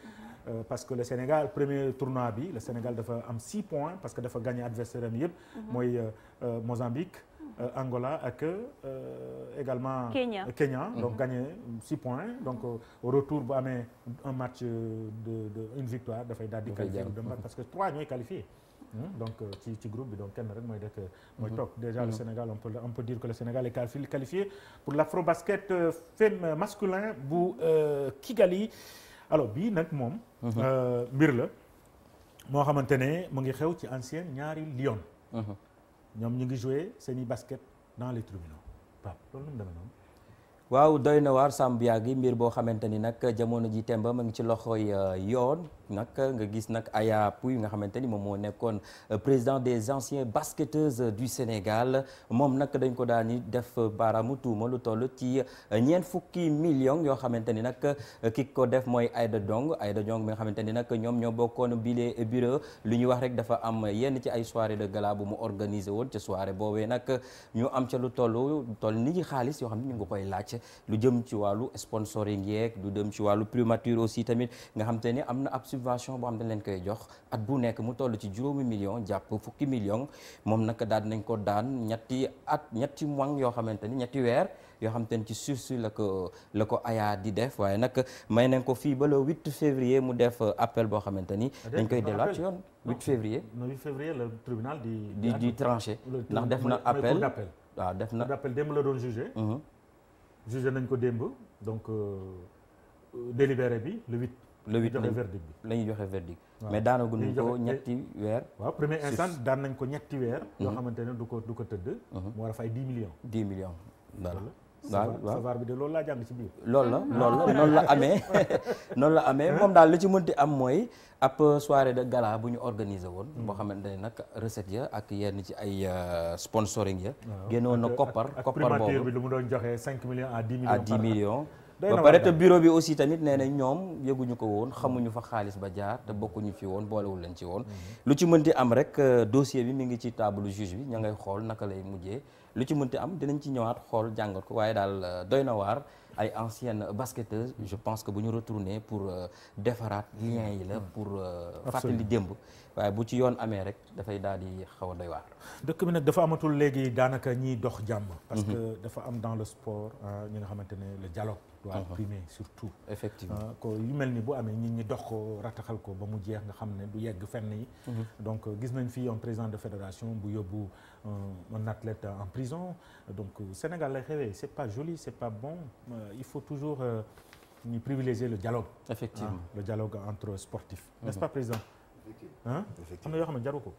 Parce que le Sénégal premier tournoi bi le Sénégal dafa am 6 points parce que dafa gagné adversaire am yëpp. mooy Mozambique. Angola ak également Kenya donc gagné 6 points donc au retour bu amee un match une victoire dafay daal di qualifié parce que 3 ñooy qualifié donc ci groupe bi donc kenn rek mooy dekk mooy toog déjà le Sénégal on peut dire que le Sénégal est qualifié pour l'Afro-Basket masculin bu Kigali alors bii nag moom mbir la moo xamante ne mu ngi xew ci ancienne ñaari Lyon ñoom ñu ngi joué seeni basket dans les tribunaux Pape loolu nu mu demee noonu.
waaw doy na waar Sambia gi mbir boo xamante ni nag jamono ji temba ma ngi ci loxoy yoon nag nga gis nag Aya Pouye nga xamante ni moom moo nekkoon président des anciens basketteuses du Sénégal moom nag dañ ko daan ni def baaraamu tuuma lu toll ci ñeent fukki millions yoo xamante ni nag ki ko def mooy Aïda Diong mi nga xamante ni nag ñoom ñoo bokkoon bile bureau lu ñuy wax rek dafa am yenn ci ay soirée de gala bu mu organisé woon ca soirée boobee nag ñu am ca lu toll ni ci xaalis yoo xam ne ñu ngi koy laaj lu jëm ci wàllu sponsoring yeeg lu jëm ci wàllu primature aussi tamit nga xam te ni am na ab subvention boo xam dañ leen koy jox at bu nekk mu toll ci juróomi million jàpp fukki million moom nag daal nañ ko daan ñetti mois yoo xamante ni ñetti weer yoo xamante ni ci sursis la ko Aya di def waaye nag may nañ ko fii ba le 8 février mu def appel boo xamante ni dañ koy delluwaat ci yoon 8 février
le tribunal
di tranché ndax def na appel waaw def na
appel démb la doon jugé jugé nañ ko démb donc délibéré bi le 8
le 8
joxe verdict bi
la ñuy joxe verdict. mais daanaguñu ko ñetti weer.
waaw premier instant daan nañ ko ñetti weer. yoo xamante ne du ko tëdd. mu war a fay 10 millions.
10 millions voilà.
waaw savar bi de loolu laa jàng ci biir.
loolu la noonu la amee noonu la amee moom daal li ci mënti am mooy ab soirée de gala bu ñu organiser woon. boo xamante ne nag recette ya ak yenn ci ay sponsoring ya. génnoon na koppar
primature
boobu
bi lu mu doon joxe 5 millions à 10 millions.
à 10 millions. ba pare te bureau bi aussi tamit nee na ñoom yëguñu ko woon xamuñu fa xaalis ba jaar te bokkuñu fi woon boolewul leen ci woon. lu ci mënti am rek dossier bi mi ngi ci table juge bi ña ngay xool naka lay mujjee. lu ci mënti am dinañ ci ñëwaat xool jàngat ko waaye daal doy na waar ay anciennes basketteuses je pense que bu ñu retourner pour defaraat lien yi la pour fàttali démb waaye bu ci yoon amee rek dafay daal di xaw a doy waar.
dëkk bi nag dafa amatul léegi daanaka ñiy dox jàmm. parce que dafa am dans le sport ñi nga xamante ne le dialogue doit primer surtout.
effectivement
ko yu mel ni bu amee nit ñi dox ko rataxal ko ba mu jeex nga xam ne du yegg fenn yi. donc gis nañ fii un président de fédération bu yóbbu un athlète en prison donc Sénégal lay xewee c'est pas joli c'est pas bon il faut toujours ñu privilégier le dialogue.
effectivement
le dialogue entre sportifs. n'est-ce pas président. ah am na yoo xam ne jaru ko.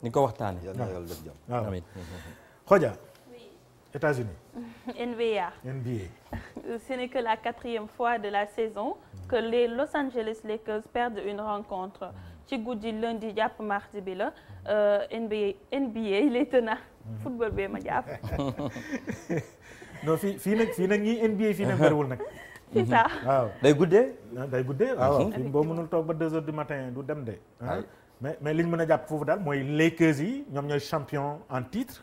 ni ko waxtaanee.
yàlla na yàlla def jàmm.
waaw
amiin.
Khodia. États-Unis.
NBA. Ce n'est que la 4e fois de la saison que les Los Angeles Lakers perdent une rencontre. ci guddi lundi jàpp mardi bi la NBA les tenants football bee ma jàpp.
non fii nag ñii NBA fii nag bëriwul nag.
c'est ça.
waaw
day guddee.
day guddee waaw. fii boo mënul toog ba 2 heures du matin du dem de. mais li ñu mën a jàpp foofu daal mooy Lakers yi ñoom ñooy champion en titre.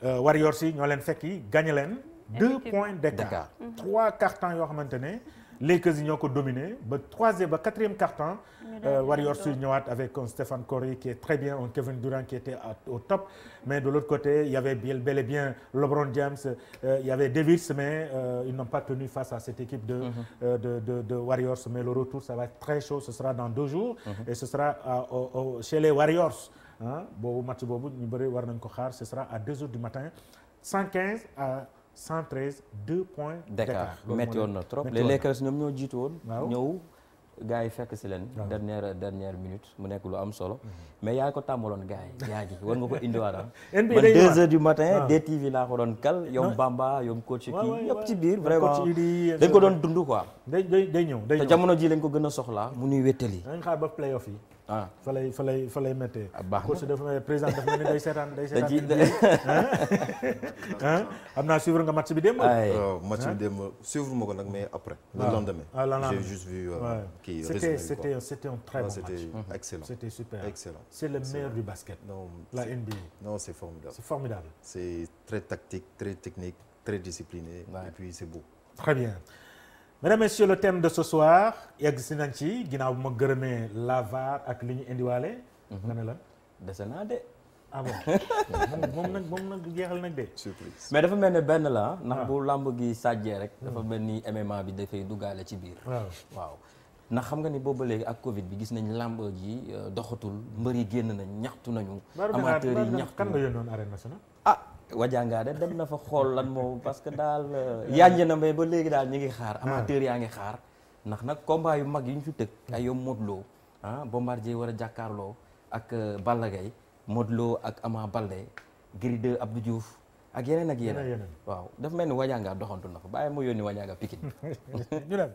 Warriors yi ñoo leen fekk yi gagné leen. 2 points d'écart. 3 cartons yoo xamante ne Lakers yi ñoo ko dominé ba 3e ba 4e carton. Warriors yi ñëwaat avec un Stephen Curry qui est très bien, un Kevin Durant qui était au top. Mais de l'autre côté il y avait bel et bien LeBron James, il y avait Davis, mais ils n'ont pas tenu face à cette équipe de Warriors. Mais le retour ça va être très chaud, ce sera dans 2 jours. Et ce sera chez les Warriors. boobu match boobu ñu bëri war nañ ko xaar ce sera à 2 heures du matin 115 à 113 2 points d'écart.
métti woon na trop les Lakers ñoom ñoo jiitu woon. ñëw gars yi fekk si leen. dernière minute mu nekk lu am solo. mais yaa ko tàmbaloon gars yi yaa ji war nga ko indiwaat ah. man 2 heures du matin DTV laa ko doon kal yom Bamba yom coach kii yëpp ci biir vraiment dañ ko doon dund quoi.
day ñëw
te jamono ji lañ ko gën a soxlaa mu nuy wéttali.
dañ xaar ba playoff yi. fa lay méttee.
baax na
coach dafa président dafa mel ni day seetaan xam naa suivre nga match bi démb.
match bi démb suivre ma ko nag mais après. le lendemain j'ai juste vu kii
c'était un très bon match.
C'était excellent.
C'était super.
Excellent.
C'est le meilleur du basket.
Non,
la NBA.
Non, c'est formidable.
C'est formidable.
C'est très tactique, très technique, très discipliné et puis c'est beau.
Très bien. Mesdames, Messieurs, le thème de ce soir yegg si nañ ci ginnaaw bu ma gërëmee la VAR ak li ñu indiwaale. nga ne lan.
dese naa de.
ah bon moom nag jeexal nag de.
surprise.
mais dafa mel ne benn la ndax bu làmb gi sàjjee rek. dafa mel ni MMA bi dafay duggaale ci biir. waaw. ndax xam nga ni boobu ba léegi ak Covid bi gis nañ làmb ji doxatul mbër yi génn nañ ñaxtu nañu. amateurs yi ñaxtu
kan nga yónnoon arène nationale.
wajangaa de dem na fa xool lan moom parce que daal yànj na mais ba léegi daal ñi ngi xaar amateurs yaa ngi xaar ndax nag combat yu mag yi ñu fi tëgg ay yom Modou Lo Bombardier war a jàkkaarloo ak Balla Gaye Modou Lo ak Ama Baldé Gris 2 Abdou Diouf ak yeneen waaw dafa mel ni wajangaa doxantu na fa bàyyi mu yónni wajangaa Pikine
ñu dem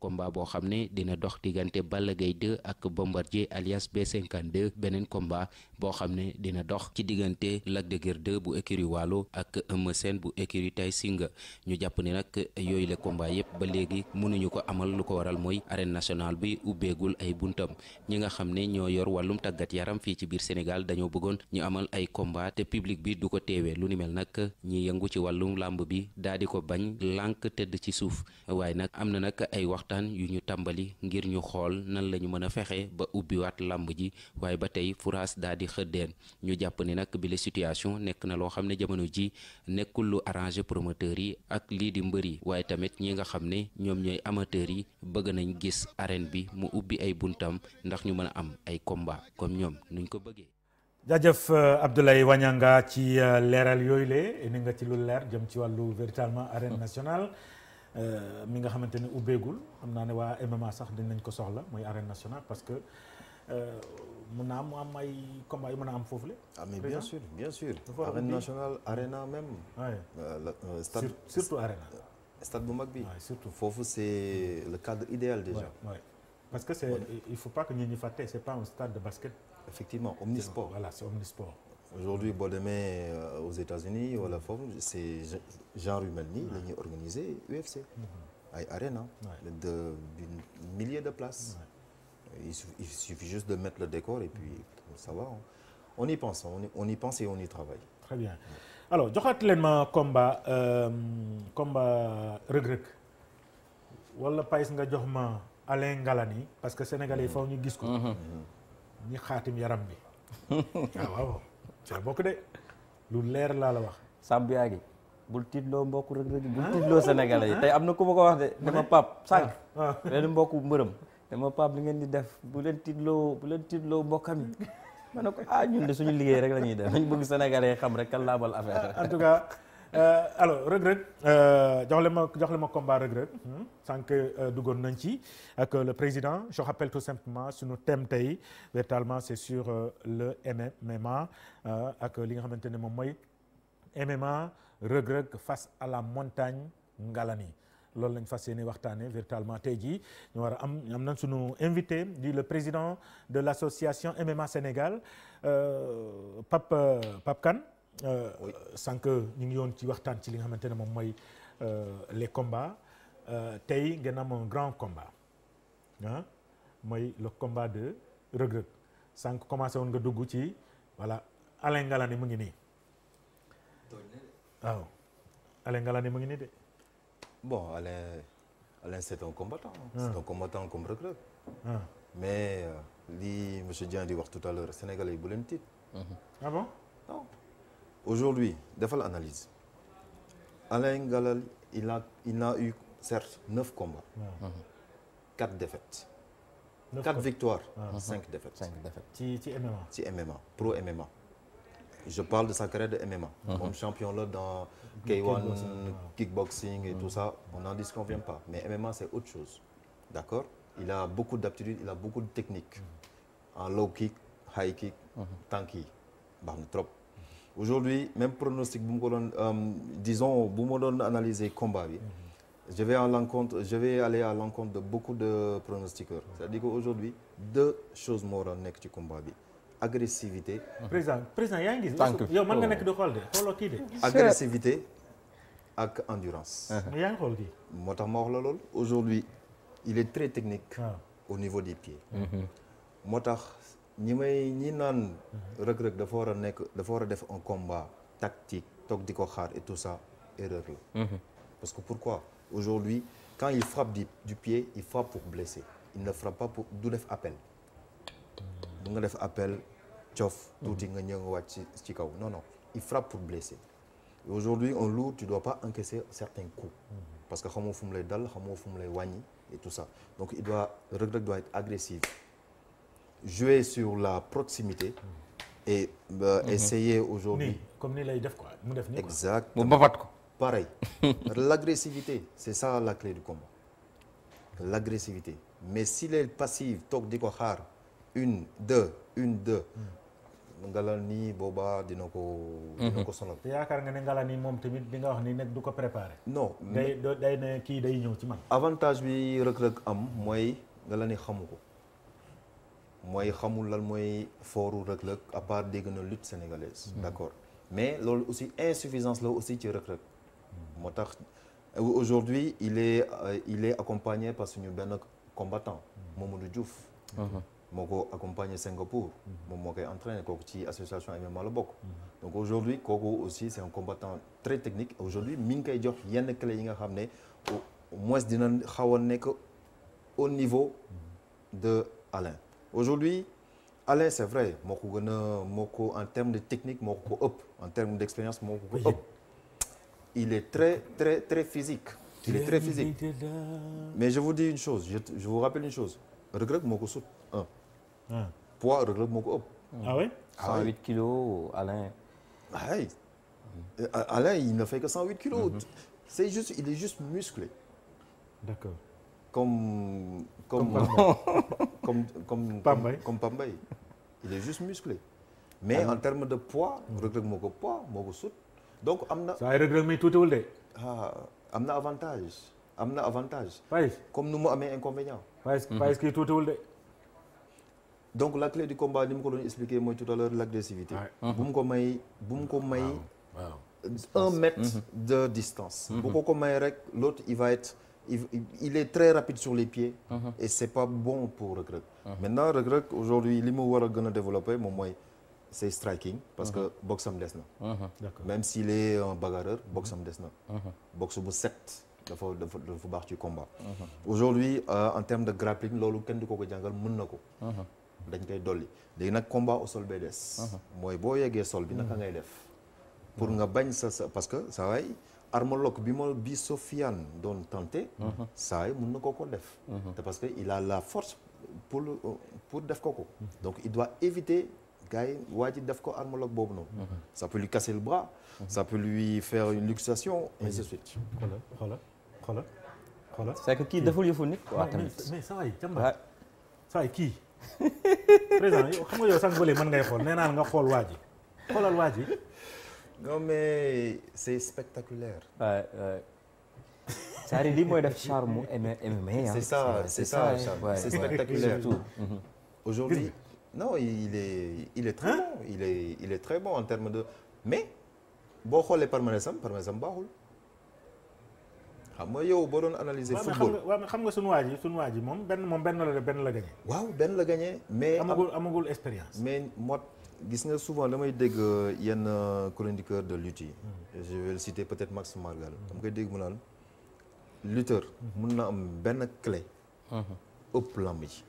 combat boo xam ne dina dox diggante Balla Gaye 2 ak Bombardier alias B52 beneen combat boo xam ne dina dox ci diggante Lac de Guiers 2 bu écurie Waalo ak Eumeu Sène bu écurie Tay Singa ñu jàpp ni nag yooyu la combat yëpp ba léegi mënuñu ko amal lu ko waral mooy arène nationale bi ubbeegul ay buntam ñi nga xam ne ñoo yor wàllum tàggat yaram fii ci biir Sénégal dañoo bëggoon ñu amal ay combat te public bi du ko teewee lu ni mel nag ñi yëngu ci wàllum làmb bi daal di ko bañ lànk tëdd ci suuf waaye nag am na nag ay waxtaan yu ñu tàmbali ngir ñu xool nan la ñu mën a fexe ba ubbiwaat làmb ji waaye ba tey furaas daal di xëddeen ñu jàpp ni nag bi la situation nekk na loo xam ne jamono ji nekkul lu arrangé promoteurs yi ak lii di mbër yi waaye tamit ñi nga xam ne ñoom ñooy amateurs yi bëgg nañ gis arène bi mu ubbi ay buntam ndax ñu mën a am ay combat comme ñoom nuñ ko bëggee.
jaajëf Abdoulaye Wagnanga ci leeral yooyu le ni nga ci lu leer jëm ci wàllu véritablement arène nationale mi nga xamante ne ubbeegul xam naa ne waa MMA sax dinañ ko soxla mooy arène nationale parce que mun naa am ay combat yu mën a am foofu la.
Ah mais bien sûr, bien sûr. Arène nationale, Arena même.
Stade surtout Arena.
Stade bu mag bi. surtout foofu c'est le cadre idéal déjà.
Parce que il faut pas que ñi fàtte, c'est pas un stade de basket.
Effectivement, omnisport.
Voilà, c'est omnisport.
Aujourd'hui boo demee aux États-Unis wala foofu c'est genre yu mel nii la ñuy organiser UFC. ay Arena. de milliers de places. Il suffit juste de mettre le décor et puis ça va. On y pense, on y pense et on y travaille.
Très bien. Alors joxaat leen ma combat Reug Reug wala Pais nga jox ma Alain Ngalani parce que sénégalais yi faw ñu gis ko. ñi xaatim yaram bi. waaw ci la bokk de lu leer laa la wax.
Samb yaa ngi bul tiitloo mbokku Reug Reug bul tiitloo sénégalais yi tey am na ku ma ko wax de dama pap sànq. benn mbokku mbërëm. dama Pape li ngeen di def bu leen tiitloo mbokkam yi ma ne ko ñun de suñu liggéey rek la ñuy def nañ bëgg sénégalais xam rek kan laabal affaire.
En tout cas alors Reug Reug jox le ma combat Reug Reug sànq duggoon nañ ci ak le président je rappelle tout simplement suñu thème tey véritablement c'est sur le MMA ak li nga xamante ne moom mooy MMA Reug Reug face à la montagne Ngalani. loolu lañ fas yéene waxtaanee véritablement tey jii ñu war a am nañ suñu invité di le président de l'association MMA Sénégal Pape Kane sànq ñu ngi yoon ci waxtaan ci li nga xamante ne moom mooy les combats tey ngeen am un grand combat mooy le combat de Reug Reug sànq commencé woon nga dugg ci voilà Alain Ngalani mu ngi nii waaw Alain Ngalani mu ngi nii de.
Bon, Alain c'est un combattant. C'est un combattant comme Reug Reug. Mais li monsieur Dieng di wax tout à l'heure sénégalais yi bu leen tiit.
Ah bon?
Non. Aujourd'hui defal analyse. Alain Ngalani il n'a eu certes 9 combats. 4 défaites. 4 victoires. 5 défaites.
5 défaites.
Ci MMA.
Ci MMA, pro MMA. Je parle de sa carrière de MMA. Comme champion là dans K1, kickboxing et tout ça, on n'en disconvient pas. Mais MMA, c'est autre chose. D'accord? Il a beaucoup d'aptitudes, il a beaucoup de techniques. En low kick, high kick, tanky. Trop. Aujourd'hui, même pronostic, disons, bu ma doon analyser combat bi, je vais aller à l'encontre de beaucoup de pronostiqueurs. C'est-à-dire qu'aujourd'hui, 2 choses moo doon nekk ci combat bi. Agressivité.
président yaa ngi gis. yow mën nga nekk di xool de xooloo kii de.
Agressivité ak endurance.
yaa ngi xool kii.
moo tax ma wax la loolu. Aujourd'hui il est très technique. au niveau des pieds. moo tax ñi naan Reug Reug dafa war a def un combat tactique toog di ko xaar et tout ça erreur la. parce que pourquoi aujourd'hui quand il frappe du pied il frappe pour blesser il ne frappe pas pour du def appel. bu nga def appel cof tuuti nga ñëw nga wàcc ci kaw non il frappe pour blesser et aujourd'hui un lourd tu dois pas encaisser certains coups parce que xamoo fu mu lay dal xamoo fu mu lay wàññi et tout ça donc Reug Reug doit être agressif jouer sur la proximité et essayer aujourd'hui
comme ni lay def quoi mu def nii
exact
mu babat ko
pareil l'agressivité c'est ça la clé du combat l'agressivité mais s'il est passif toog di ko xaar 1 2 Ngalani boobaa dina ko sonal.
te yaakaar nga ne Ngalani moom tamit di nga wax ni nekk du ko préparer.
non
day ne kii day ñëw ci man.
avantage bi Reug Reug am mooy Ngalani xamu ko mooy xamul lan mooy fooru Reug Reug à part dégg na lutte sénégalaise. d'accord mais loolu aussi insuffisance la aussi ci Reug Reug moo tax aujourd'hui il est accompagné par suñu benn combattant Mamadou Diouf. moo ko accompagné Singapour moom moo koy entraîné kooku ci association MMA la bokk donc aujourd'hui kooku aussi c'est un combattant très technique aujourd'hui mi ngi koy jox yenn clés yi nga xam ne au moins dina xaw a nekk au niveau de Alain aujourd'hui Alain c'est vrai moo ko en termes de technique moo ko ëpp en termes d'expérience moo ko ëpp il est très physique il est très physique mais je vous dis une chose je vous rappelle une chose Reug Reug moo ko sut poids Reug Reug moo ko ëpp.
Ah oui?
108 kilos Alain.
Alain il ne fait que 108 kilos. Il est juste musclé.
D'accord.
Comme Pambay. Il est juste musclé. Mais en termes de poids. Reug Reug moo ko poids moo ko sut. donc am na.
saa yu Reug Reug mi tuutiwul de.
am na avantage.
Payes
comme nu mu amee inconvénient.
Payes kii tuutiwul de.
donc la clé du combat ni mu ko doon expliqué mooy tout à l'heure l'agressivité. bu mu ko may 1 mètre de distance. bu ko may rek l'autre il est très rapide sur les pieds. et c'est pas bon pour Reug Reug. maintenant Reug Reug aujourd'hui li mu war a gën a développer moom mooy c'est striking parce que boxe am des na. même s'il est un bagarreur boxe am des na. boxe bu set dafa baax ci combat. aujourd'hui en termes de grappling loolu kenn du ko jàngal mën na ko. dañ koy dolli léegi nag combat au sol bay des. mooy boo yeggee sol bi naka ngay def. pour nga bañ sa parce que saa waay arme lock bi Sofiane doon tenté. saa yi mën na ko def. te parce que il a la force pour def ko. donc il doit éviter gars yi waa ji def ko arme lock boobu noonu. ça peut lui casser le bras. ça peut lui faire une luxation et ainsi de suite.
xoolal. c'est que kii deful yëfu nit. waaw tamit
mais saa waay jàmbaar saa waay kii. président yow xam nga yow sax bële mën ngay xool nee naa nga xool waa ji xoolal waa ji.
non mais c'est spectaculaire.
c'est-à-dire lii mooy def charme MMA.
c'est ça charme. C'est spectaculaire. Aujourd'hui non il est très bon. il est très bon en termes de mais boo xoolee palmarès am baaxul. xam nga yow boo doon analyser football
waaw xam nga sunu waa ji moom benn la gagné.
waaw benn la gagné mais
amagul expérience.
mais moi gis nga souvent damay dégg yenn chroniqueur de lutte yi. je vais le citer peut-être Max Margal. dama koy dégg mu naan lutteur mun na am benn clé. ëpp lamb ji.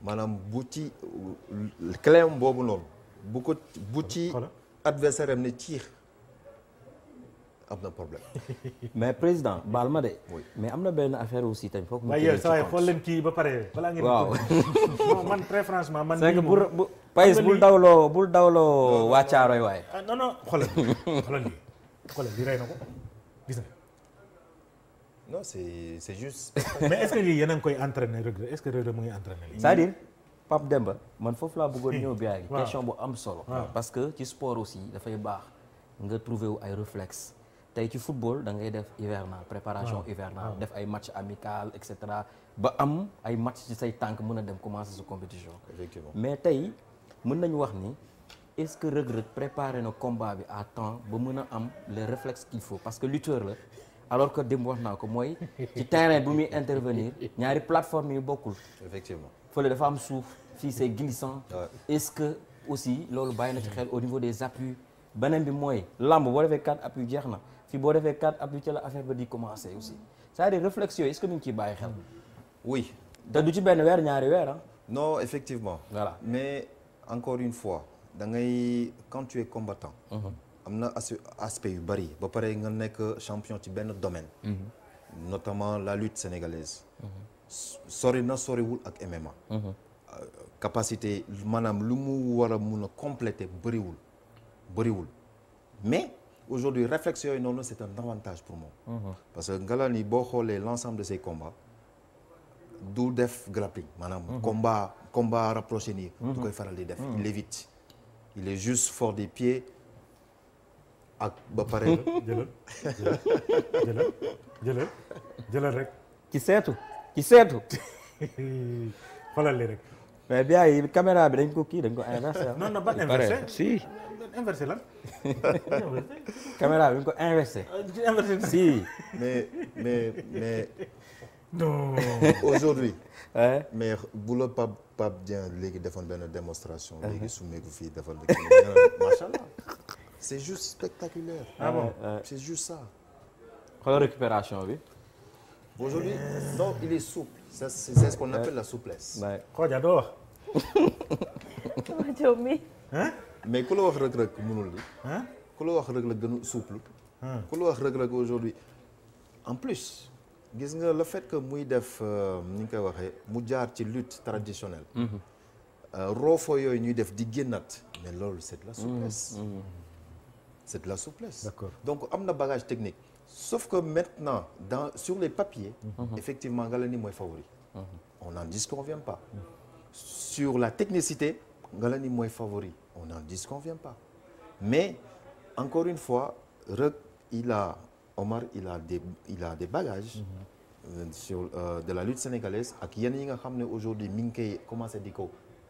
maanaam bu ci clé am boobu noonu bu ci adversaire am ne ciix am na problème.
mais président baal ma de. mais am na benn affaire aussi tamit foog mu.
waaye saa yi xool leen kii ba pare. balaa ngeen non man très franchement man.
c'est que bu Payes bul dawloo waa Caaroy waaye.
non xoolal lii rey na ko gis nga.
non c'est juste.
mais est-ce que lii yéen a ngi koy entraîner Reug Reug est-ce que Reug Reug mu ngi entraîner lii.
c'est-à-dire Pape Demba man foofu laa bëggoon ñëw bi ak question bu am solo. parce que ci sport aussi dafay baax nga trouver wu ay réflexes. tey ci football da ngay def hivernal préparation hivernale def ay match amical et cetera ba am ay match ci say tànk mën a dem commencer sa compétition.
Effectivement.
mais tey mën nañu wax ni est-ce que Reug Reug préparer na combat bi à temps ba mën a am les réflexes qu'il faut parce que lutteur la alors que démb wax naa ko mooy ci terrain bu muy intervenir ñaari plateforme yu bokkul.
Effectivement.
fële dafa am suuf fii c'est glissant. est-ce que aussi loolu bàyyi na ci xel au niveau des appuis beneen bi mooy lamb boo defee 4 appuis jeex na. fii boo defee 4 appuis ci la affaire ba di commencer aussi c'est-à-dire réflexion est-ce que ñu ngi ciy bàyyi xel.
oui.
te du ci benn weer ñaari weer ah.
non effectivement.
voilà
mais encore une fois da ngay quand tu es combattant. am na aspect yu bari ba pare nga nekk champion ci benn domaine. notamment la lutte sénégalaise. soriwul ak MMA. capacité maanaam lu mu war a mun a compléter bëriwul mais. aujourd'hui réflexion yooyu noonu c'est un avantage pour moi. parce que Ngalani boo xoolee l'ensemble de ses combats du def grappling maanaam. combat rapproché nii. du koy faral di def. il évite il est juste fort des pieds ak ba pare.
jëlal rek.
ci seetu.
xoolal li rek.
mais bien yi caméra bi dañ ko inversé.
non ban inversé
si.
inversé lan.
caméra bi ñu ko inversé. si.
mais.
non.
aujourd'hui mais bu la Pape Dieng léegi defoon benn démonstration. léegi summeeku fii defal bi. macha allah. c'est juste spectaculaire.
ah bon
c'est juste ça.
xoolal récupération bi.
aujourd'hui non il est souple. c'est ce qu'on appelle la souplesse.
Kodja doo wax.
mais ku la wax Reug Reug mënul li ku la wax Reug Reug gën a souple. ku la wax Reug Reug aujourd'hui en plus gis nga le fait que muy def ni ñu koy waxee mu jaar ci lutte traditionnelle. roofo yooyu ñuy def di génnaat mais loolu c'est de la souplesse. c'est de la souplesse.
D'accord.
donc am na bagage technique sauf que maintenant sur les papiers effectivement Ngalani mooy favori on n'en disconvient pas sur la technicité Ngalani mooy favori on n'en disconvient pas mais encore une fois Reug Omar il a des bagages sur de la lutte sénégalaise ak yenn yi nga xam ne aujourd'hui mi ngi koy commencé di ko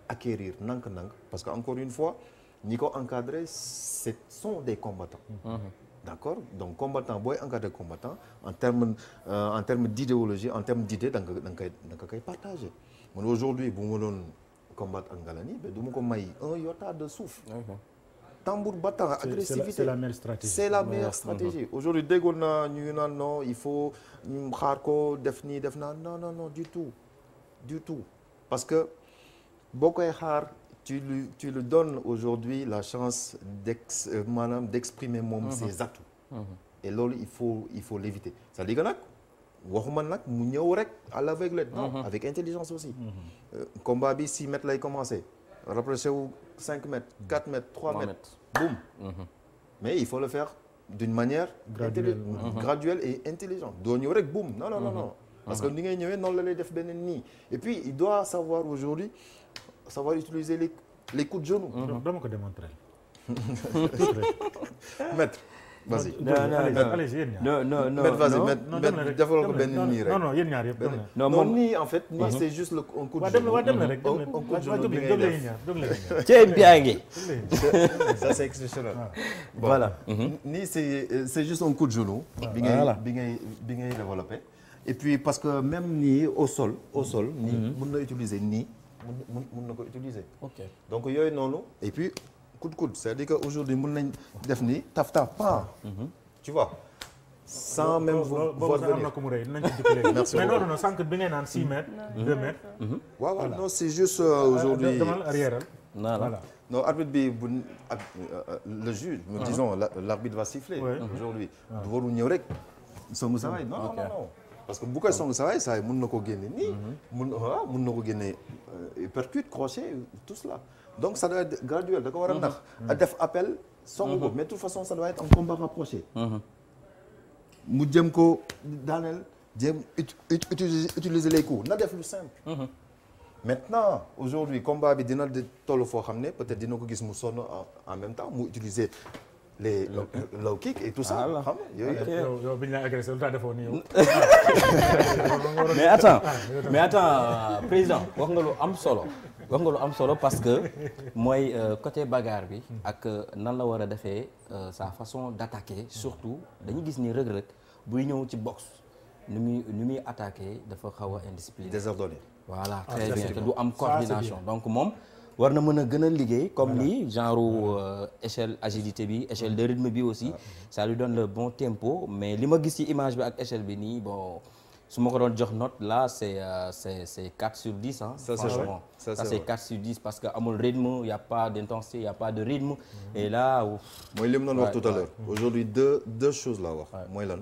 acquérir nank-nank parce que encore une fois ñi ko encadré ce sont des combattants d'accord donc combattant booy encadré combattant en terme d'idéologie en terme d'idée da nga koy partagé man aujourd'hui bu ma doon combattre ak Ngalani mais du ma ko may un iota de souffle tambour battant agressivité
c'est la meilleure stratégie
c'est la meilleure stratégie aujourd'hui déggoon na ñu naan non il faut ñu xaar ko def nii def naa non du tout parce que boo koy xaar tu lui donnes aujourd'hui la chance d'exprimer moom ses atouts et loolu il faut l'éviter c'est-à-dire que nag waxuma nag mu ñëw rek à l'aveuglette non avec intelligence aussi combat bi 6 mètres lay commencer rapproché wu 5 mètres 4 mètres 3 mètres boum mais il faut le faire d'une manière graduelle et intelligente doo ñëw rek boum non parce que ni ngay ñëwee noonu la lay def beneen nii et puis il doit savoir aujourd'hui savoir utiliser les coups de genou
dama ko démontrer
maître vas-y
non
maître vas-y maître defal ko benn nii rek
non yéen ñaar yëpp
non nii en fait nii c'est juste un coup de genou
dem na rek
un coup de genou bi ngay def
cey biangi
ça c'est exceptionnel
voilà
nii c'est juste un coup de genou bi ngay développer et puis parce que même nii au sol nii mën na utiliser nii mën na ko utiliser donc yooyu noonu et puis coup de coude c'est-à-dire que aujourd'hui mën nañ def nii taf pas tu vois sans même voir venir
merci mais non sànq bi ngay naan 6 mètres 2 mètres
waaw non c'est juste aujourd'hui
demal arrière
voilà
non arbitre bi bu ak le juge disons l'arbitre va siffler aujourd'hui du waru ñëw rek songu sa waay non parce que bu koy songu sa waay saa mën na ko génne nii mën na ko génne percute crochet tout cela donc ça doit être graduel da ko war a ndax a def appel songu ko mais de toute façon ça doit être un combat rapproché mu jëm ko daaneel jëm utiliser les coups na def lu simple maintenant aujourd'hui combat bi dina toll foo xam ne peut-être dina ko gis mu sonn en même temps mu utiliser les low kick et tout ça xam nga
yow bi ñu la agressé lu tax defoo nii yow
mais attends président wax nga lu am solo parce que mooy côté bagarre bi ak nan la war a defee sa façon d'attaquer surtout dañuy gis ni Reug Reug buy ñëw ci boxe ni muy attaquer dafa xaw a indiscipliné
désordonné
voilà très bien te du am coordination donc moom war na mën a gën a liggéey comme lii genre échelle agilité bi échelle de rythme bi aussi ça lui donne le bon tempo mais li ma gis ci image bi ak échelle bi nii bon su ma ko doon jox note là c'est 4 sur 10 hein franchement ça c'est 4 sur 10 parce que amul rythme il y a pas d'intensité il y a pas de rythme et là
mooy li mu doon wax tout à l'heure aujourd'hui deux choses la wax mooy lan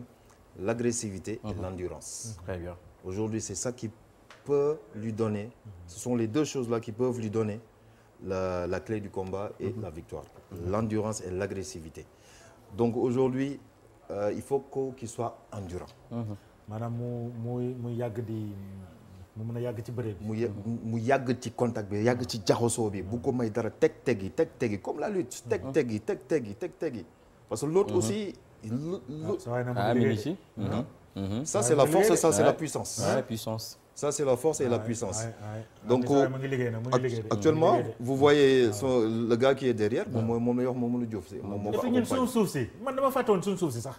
l'agressivité et l'endurance
très bien
aujourd'hui c'est ça qui peut lui donner ce sont les deux choses là qui peuvent lui donner la clé du combat et la victoire l'endurance et l'agressivité donc aujourd'hui il faut qu'il soit endurant
maanaam mu yàgg di mu mën a yàgg ci bëre bi
mu yàgg ci contact bi yàgg ci jaxasoo bi bu ko may dara teg comme la lutte teg parce que l'autre aussi ça c'est la force ça c'est la puissance ça c'est la force et la puissance donc actuellement vous voyez le gars qui est derrière moom la wax Mamadou Diouf si moom moo ko
ñun suñu suuf si man dama fàttewoon suñu suuf si sax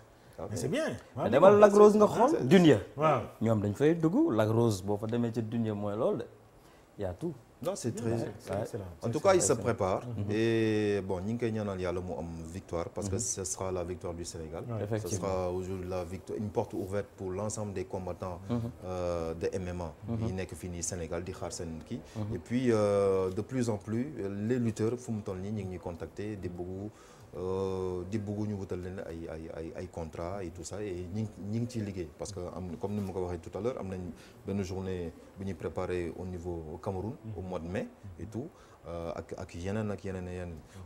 mais c'est bien
demal Lac Rose nga xool Dunya waaw ñoom dañ fay dugg Lac Rose boo fa demee ca Dunya mooy loolu de y a tout
non c'est très en tout cas il se prépare et bon ñi ngi koy ñaanal yàlla mu am victoire parce que ce sera la victoire du Sénégal ce sera aujourd'hui la victoire une porte ouverte pour l'ensemble des combattants de MMA yi nekk fii nii Sénégal di xaar seen kii et puis de plus en plus les lutteurs fu mu toll nii ñu ngi ñuy contacter di bëgg ñu wutal leen ay contrat et tout ça et ñi ngi ciy liggéey parce que am comme ni ma ko waxee tout à l'heure am nañ benn journée bu ñuy préparé au niveau au Cameroun au mois de mai et tout ak yeneen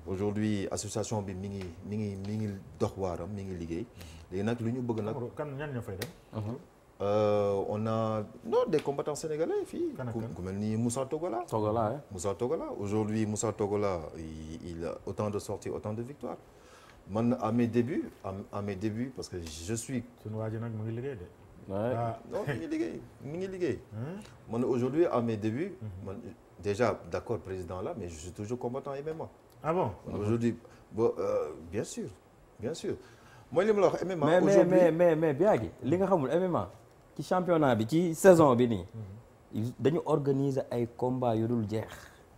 aujourd'hui association bi mi ngi dox waaram mi ngi liggéey léegi nag lu ñu bëgg nag
kan ñan ñoo fay dem
on a des combattants sénégalais fii ku mel ni Moussa Togola aujourd'hui Moussa Togola il a autant de sorties autant de victoires man à mes débuts parce que je suis
suñu waa ji nag mu ngi liggéey de
non mi ngi liggéey man aujourd'hui à mes débuts man déjà d'accord président là mais je suis toujours combattant MMA.
Ah bon?
Aujourd'hui bien sûr mooy li ma la wax MMA aujourd'hui
mais Biagui li nga xamul MMA ci championnat bi ci saison bi nii dañu organiser ay combats yu dul jeex.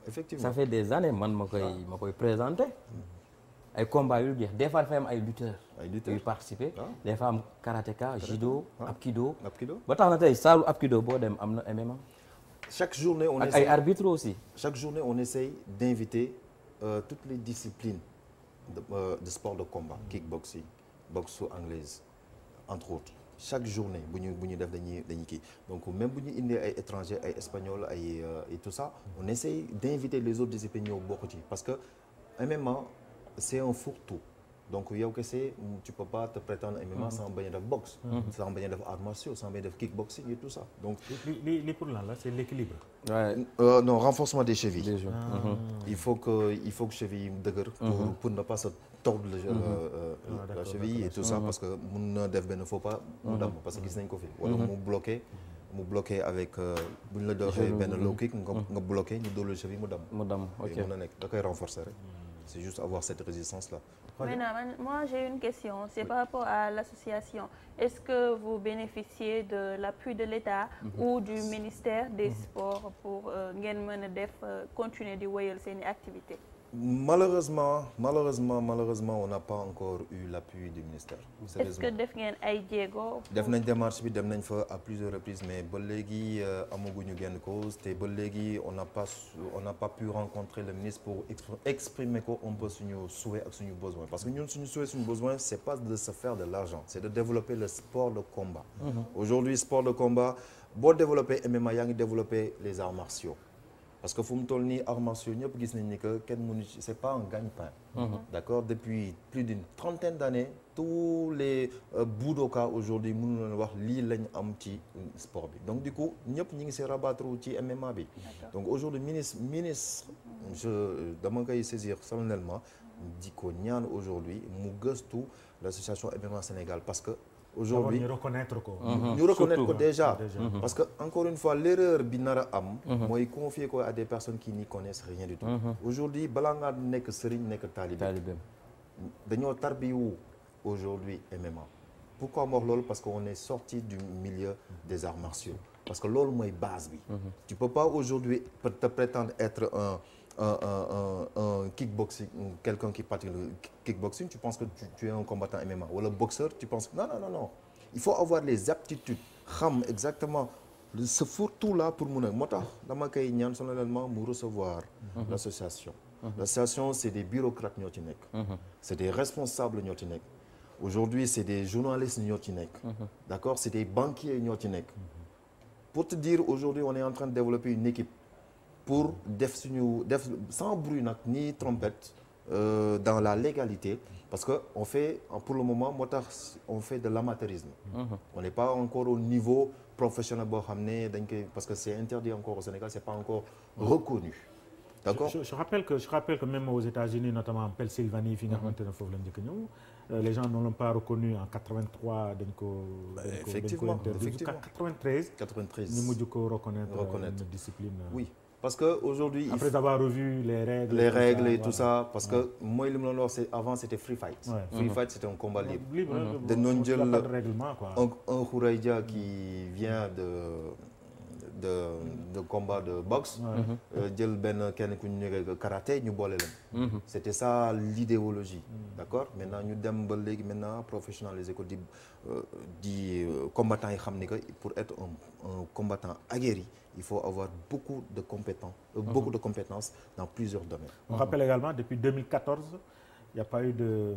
Effectivement
ça fait des années man ma koy présenter ay combats yu dul jeex des fois dafay am ay lutteurs yu participer des fois am karatéka judo apkido ba tax na tey saalu apkido boo dem am na MMA.
Chaque journée on
essaie, ay arbitres aussi.
Chaque journée on essaye d'inviter toutes les disciplines de sport de combat, kickboxing, boxe anglaise, entre autres. Chaque journée bu ñu def dañuy kii donc même bu ñu indee ay étrangers ay espagnols et tout ça on essaye d'inviter les autres disciplines ñëw bokk ci parce que MMA c'est un fourre-tout. Donc yow kese tu peux pas te prétendre MMA sans bañ a def boxe, sans bañ a def arts martiaux, sans bañ a def kickboxing et tout ça. Donc
li pour lan la c'est l'équilibre.
Non, renforcement des chevilles. Il faut que cheville yi dëgër pour ne pas se tordre la cheville et tout ça parce que mun na def benn faux pas mu damm parce que gis nañ ko fi wala mu bloqué avec bu ñu la doxee benn low kick nga bloqué ñu dóor la cheville mu damm. OK. Mën na nekk da koy renforcer rek. C'est juste avoir cette résistance là.
Maintenant, moi j'ai une question, c'est par rapport à l'association. Est-ce que vous bénéficiez de l'appui de l'État ou du ministère des Sports pour ngeen mën a def continuer di wéyal seeni activités?
Malheureusement, on n'a pas encore eu l'appui du ministère.
Est-ce que def ngeen ay jéego?
Def nañ démarche bi dem nañ fa à plusieurs reprises mais ba léegi amaguñu genn cause te ba léegi on n'a pas pu rencontrer le ministre pour exprimer ko un peu suñu souhait ak suñu besoin parce que ñun suñu souhait suñu besoin c'est pas de se faire de l'argent, c'est de développer le sport de combat. Aujourd'hui sport de combat boo développer MMA yaa ngi développer les arts martiaux. Parce que fu mu toll nii arts martiaux ñëpp gis nañ ni que kenn mënu ci c'est pas un gagne-pain. D'accord, depuis plus d'une trentaine d'années tous les budoka aujourd'hui mënu leen wax lii lañ am ci sport bi donc du coup ñëpp ñi ngi se rabattre ci MMA bi. Donc aujourd'hui ministre dama koy saisir solennellement di ko ñaan aujourd'hui mu gëstu l'association MMA Sénégal parce que aujourd'hui
ñu reconnaître ko.
ñu reconnaître ko déjà. Parce que encore une fois l'erreur bi nar a am. mooy confier ko à des personnes qui n'y connaissent rien du tout. Aujourd'hui balaa ngaa nekk sëriñ nekk taalibe. dañoo tarbiwu aujourd'hui MMA. Pourquoi ma wax loolu parce que on est sorti du milieu des arts martiaux. Parce que loolu mooy base bi. Tu peux pas aujourd'hui te prétendre être un kickboxing, quelqu'un qui pratique le kickboxing, tu penses que tu es un combattant MMA. Ou le boxeur, tu penses que non. Il faut avoir les aptitudes. Xam exactement ce fourre-tout là pour mun a moo tax dama koy ñaan solennellement mu recevoir l'association. L'association c'est des bureaucrates ñoo ci nekk. C'est des responsables ñoo ci nekk. Aujourd'hui c'est des journalistes ñoo ci nekk. D'accord, c'est des banquiers ñoo ci nekk. Pour te dire aujourd'hui on est en train de développer une équipe pour def sans bruit nag ni trompette dans la légalité parce que on fait pour le moment moo tax on fait de l'amateurisme. On n'est pas encore au niveau professionnel boo xam ne dañ koy parce que c'est interdit encore au Sénégal, c'est pas encore reconnu. D'accord.
Je rappelle que même aux États-Unis notamment en Pennsylvanie fi nga xamante ne foofu la njëkk ñëw les gens ne l'ont pas reconnu en 83 dañ ko interdit jusqu'à 93 ñu mujj ko reconnaître une discipline.
Oui. Parce que aujourd'hui
après avoir revu les
règles et tout ça parce que mooy li mu doon wax avant c'était free fight. Free fight c'était un combat libre. dañu jël un Khouraïdia qui vient de combat de boxe. jël benn kenn ku ñu nekk karaté ñu boole leen. C'était ça l'idéologie. D'accord, maintenant ñu dem ba léegi maintenant professionnaliser ko di combattant yi xam ni que pour être un combattant aguerri il faut avoir beaucoup de compétences dans plusieurs domaines.
On rappelle également depuis 2014 il n'y a pas eu de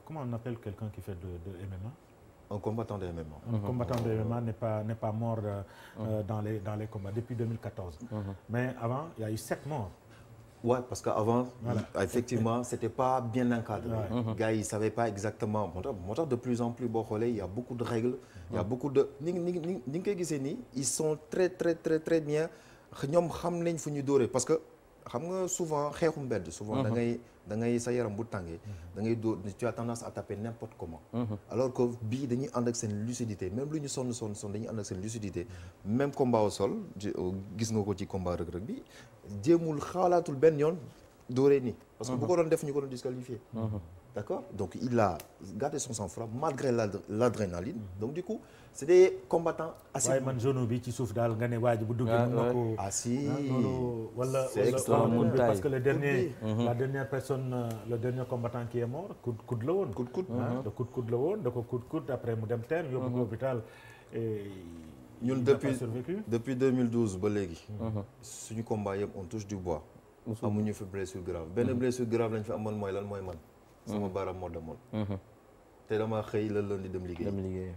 comment on appelle quelqu'un qui fait de MMA?
Un combattant de MMA.
Un combattant de MMA n'est pas mort dans les combats depuis 2014. Mais avant, il y a eu 7 morts.
Ouais, parce qu'avant, effectivement, c'était pas bien encadré. Les gars, ils savaient pas exactement. Moo tax de plus en plus boo xoolee, il y a beaucoup de règles, il y a beaucoup de ni nga koy gisee nii, ils sont très bien. ñoom xam nañ fu ñu dóoree parce que xam nga souvent xeexu mbedd souvent da ngay sa yaram bu tàngee da ngay dóor tu as tendance à taper n'importe comment. Alors que bii dañuy ànd ak seen lucidité même lu ñu sonn dañuy ànd ak seen lucidité. Même combat au sol gis nga ko ci combat Reug Reug bi jéemul xalaatul benn yoon dóoree nii. parce que bu ko doon def ñu ko doon disqualifié. D'accord? Donc il a gardé son sang-froid malgré l'adrénaline. Donc du coup, c'est des combattants assez...
waaye man zone bi ci suuf daal nga ne waa ji bu duggee mën na ko...
Ah si.
wala parce que la dernière personne, le dernier combattant qui est mort, coude la woon. Le coude la woon, da ko coude après mu dem teen yóbbu ko hôpital.
ñun depuis 2012 ba léegi. suñu combat yëpp on touche du bois. amuñu fi blessure grave. benn blessure grave lañ fi amoon mooy lan mooy man. sama baaraam moo demoon. te dama xëy la lundi dem liggéey.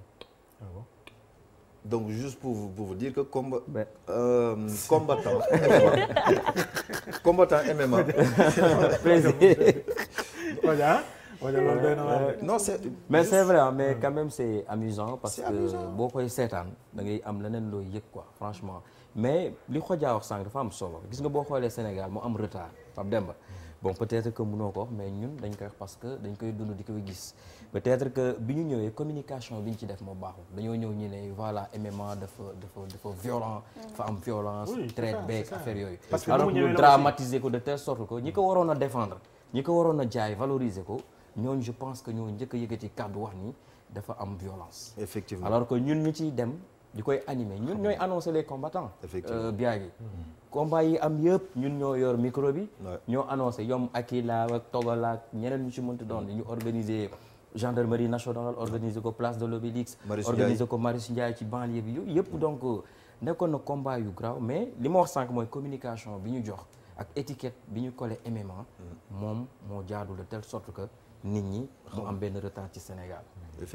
Donc juste pour vous dire que combattant MMA.
Non c'est vrai mais quand même c'est amusant parce que boo koy seetaan da ngay am leneen looy yëg quoi franchement mais li Khoudia wax sànq dafa am solo gis nga boo xoolee Sénégal mu am retard Pape Demba. Bon peut-être que mënoo ko wax mais ñun dañ koy wax parce que dañ koy dund di koy gis peut-être que bi ñu ñëwee communication bi ñu ci def moo baaxul dañoo ñëw ñu ne voilà MMA dafa violent dafa am violence traite beeg affaire yooyu alors que ñu dramatiser ko de telle sorte que ñi ko waroon a défendre ñi ko waroon a jaay valoriser ko ñooñu je pense que ñoo njëkk a yëkkati kàddu wax ni dafa am violence
effectivement
alors que ñun ñu ciy dem di koy animer ñun ñooy annoncer les combattants biyaa gi combat yi am yëpp ñun ñoo yor micro bi ñoo annoncé yom Akila ak Togola ak ñeneen ñu ci mënti doon ñu organiser gendarmerie nationale organiser ko place de l'Obélisque organiser ko Marius Ndiaye ci banlieue bi yooyu yëpp donc nekkoon na combat yu grave mais li ma wax sànq mooy communication bi ñu jox ak étiquette bi ñu collé MMA moom moo jaadu de telle sorte que nit ñi mu am benn retard ci Sénégal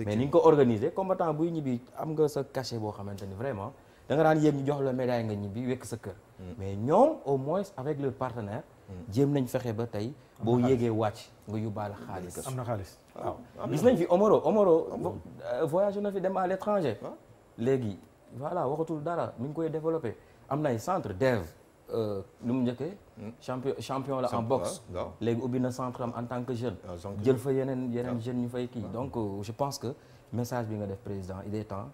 mais ni nga ko organiser combattant buy ñibbi am nga sa cachet boo xamante ni vraiment da nga daan yéeg ñu jox la médaille nga ñibbi wekk sa kër mais ñoom au moins avec leur partenaire jéem nañ fexe ba tey boo yéegee wàcc nga yóbbaale xaalis
am na xaalis
waaw gis nañ fi Omaro voyage na fi dem à l'étranger léegi voilà waxatul dara mi ngi koy développé am na ay centre dev lu mu njëkkee champion la en boxe léegi ubbi na centre am en tant que jeune jël fa yeneen jeunes ñu fay kii donc je pense que message bi nga def président il est temps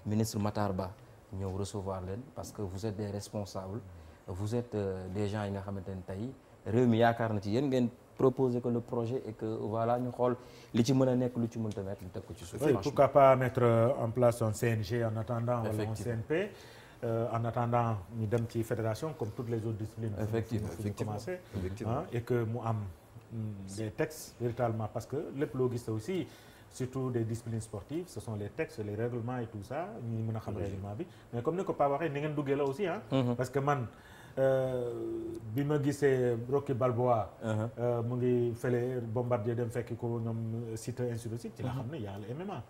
ministre Matar Ba ñëw recevoir leen parce que vous êtes des responsables vous êtes des gens yi nga xamante ne tey réew mi yaakaar na ci yéen ngeen proposer que le projet et que voilà ñu xool li ci mën a nekk lu ci mënta mettre ñu teg ko ci suuf.
Oui, pourquoi pas mettre en place un CNG en attendant wala un CNP en attendant ñu dem ci fédération comme toutes les autres disciplines.
Effectivement
commencé et que mu am des textes véritablement parce que lépp loo gis aussi. Surtout des disciplines sportives ce sont les textes les règlements et tout ça ñu mën a xam règlement bi mais comme ni ko Pape waxee ni ngeen duggee la aussi parce que man bi ma gisee Rocky Balboa mu ngi fële Bombardier dem fekki ko ñoom site ainsi de suite ci la xam ne y a le MMA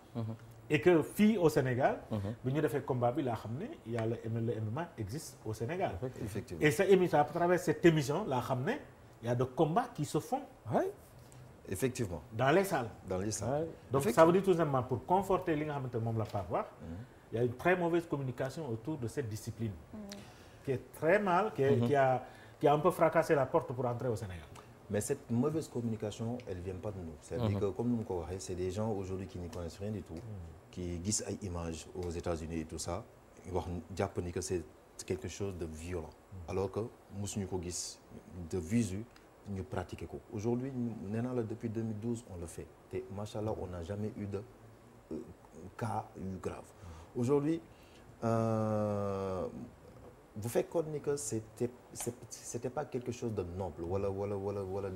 et que fii au Sénégal bi ñu defee combat bi laa xam ne y a le MMA existe au Sénégal effectivement et ça émission à travers cette émission laa xam ne y a de combats qui se font
effectivement
dans les salles. Donc ça veut dire tout simplement pour conforter li nga xamante ne moom la Pape wax il y a une très mauvaise communication autour de cette discipline qui est très mal qui a un peu fracassé la porte pour entrer au Sénégal.
Mais cette mauvaise communication elle vient pas de nous c'est-à-dire que comme ni mu ko waxee c'est des gens aujourd'hui qui n'y connaissent rien du tout qui gis ay images aux États-Unis et tout ça wax jàpp ni que c'est quelque chose de violent alors que mosuñu ko gis de visu ñu pratiquer ko aujourd'hui nee naa la depuis 2012 on le fait te machallah on n'a jamais eu de cas yu grave aujourd'hui bu fekkoon ni que c'était pas quelque chose de noble wala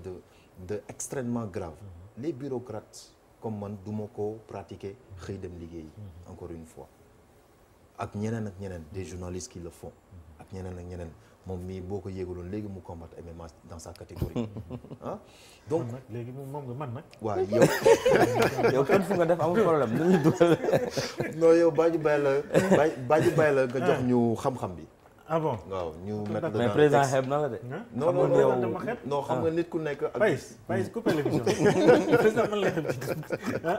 de extrêmement grave les bureaucrates comme man du ma ko pratiquer xëy dem liggéey encore une fois ak ñeneen des journalistes qui le font ak ñeneen moom mii boo ko yéegaloon léegi mu combattre MMA dans sa catégorie ah donc
léegi moom nga man nag.
waaw yow.
yow kenn fu nga def amul problème nañu dugal.
non yow bàyyi bàyyi la nga jox ñu xam-xam bi.
ah bon
waaw ñu mettre
mais président xeeb na la de.
non xam nga nit ku nekk ak.
Pais coupé l'émission président man lay xeeb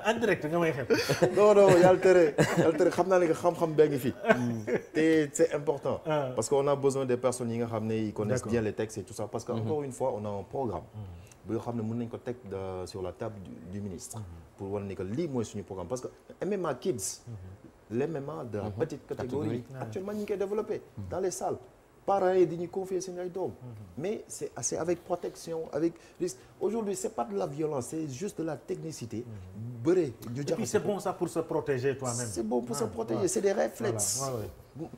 en direct nga may xeeb.
non yàlla tere xam naa ne que xam-xam bee ngi fi. te c'est important. parce que on a besoin des personnes yi nga xam ne ils connaissent bien les textes et tout ça parce que encore une fois on a un programme. bi nga xam ne mën nañ ko teg sur la table du ministre. pour wane ni que lii mooy suñu programme parce que MMA Kids. l'MMA de la petite catégorie actuellement ñu ngi koy développé dans les salles parents yi dañuy confier seen ay doom mais c'est avec protection avec risque aujourd'hui c'est pas de la violence c'est juste de la technicité bëre ñu
et puis c'est bon ça pour se protéger toi-même
c'est bon pour se protéger c'est des réflexes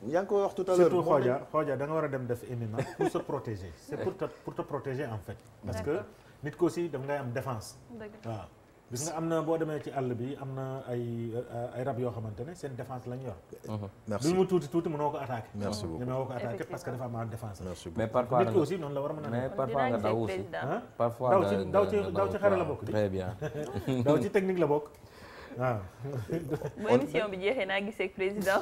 yaa ngi koy wax tout à l'heure
surtout Khoudia da nga war a dem def MMA pour se protéger c'est pour te protéger en fait parce que nit ko aussi daf ngay am défense waaw gis nga am na boo demee ci àll bi am na ay rab yoo xamante ne seen défense lañ yor.
merci
bi mu tuuti mënoo ko attaqué.
merci beaucoup
mënoo ko attaqué parce que dafa am défense.
merci beaucoup
mais parfois
nit ki aussi noonu la war a mën a.
mais parfois nga daw aussi. parfois
daw ci xare la bokk.
très bien.
daw ci technique la bokk waaw.
bu émission bi jeexee naa gisee ak président.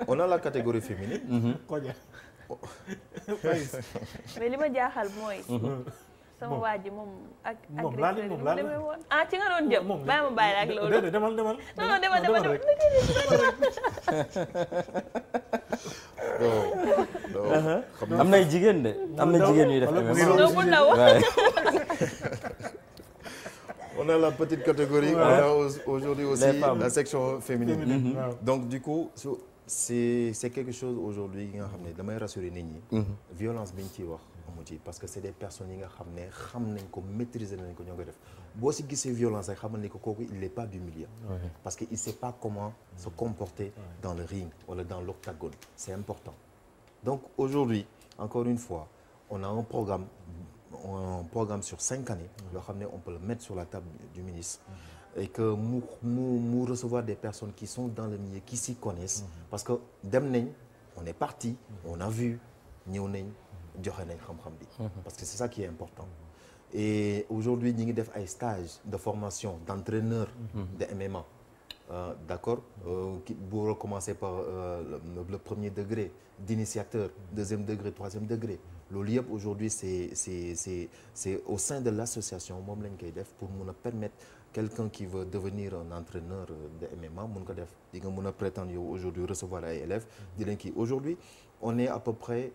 on a la catégorie féminine.
mais li ma jaaxal mooy. sama waa ji moom ak
agresseur
mu demee woon ci nga doon jëm bàyyi ma bàyyi la ak loolu
déedéet demal
non demal
am nay jigéen de am na jigéen ñuy def
bu ndaw
on a la petite catégorie on a aujourd'hui aussi la section féminine donc du coup c'est quelque chose aujourd'hui yi nga xam ne damay rassurer nit ñi violence bi ñu ciy wax parce que c'est des personnes yi nga xam ne xam nañ ko maîtriser nañ ko ñoo koy def boo si gisee violence rek xamal ni ko kooku il n'est pas du milieu parce que il sait pas comment se comporter dans le ring wala dans l'octagone c'est important donc aujourd'hui encore une fois on a un programme sur 5 années yoo xam ne on peut le mettre sur la table du ministre et que mu recevoir des personnes qui sont dans le milieu qui s'y connaissent parce que dem nañ on est parti on a vu ñëw nañ joxe nañ xam-xam bi parce que c'est ça qui est important et aujourd'hui ñi ngi def ay stages de formation d'entraîneur de MMA d'accord bu recommencer par le premier degré d'initiateur deuxième degré troisième degré loolu yëpp aujourd'hui c'est au sein de l'association moom lañ koy def pour mun a permettre quelqu'un qui veut devenir un entraîneur de MMA mun ko def di nga mun a prétendre yow aujourd'hui recevoir ay élèves di leen kii aujourd'hui on est à peu près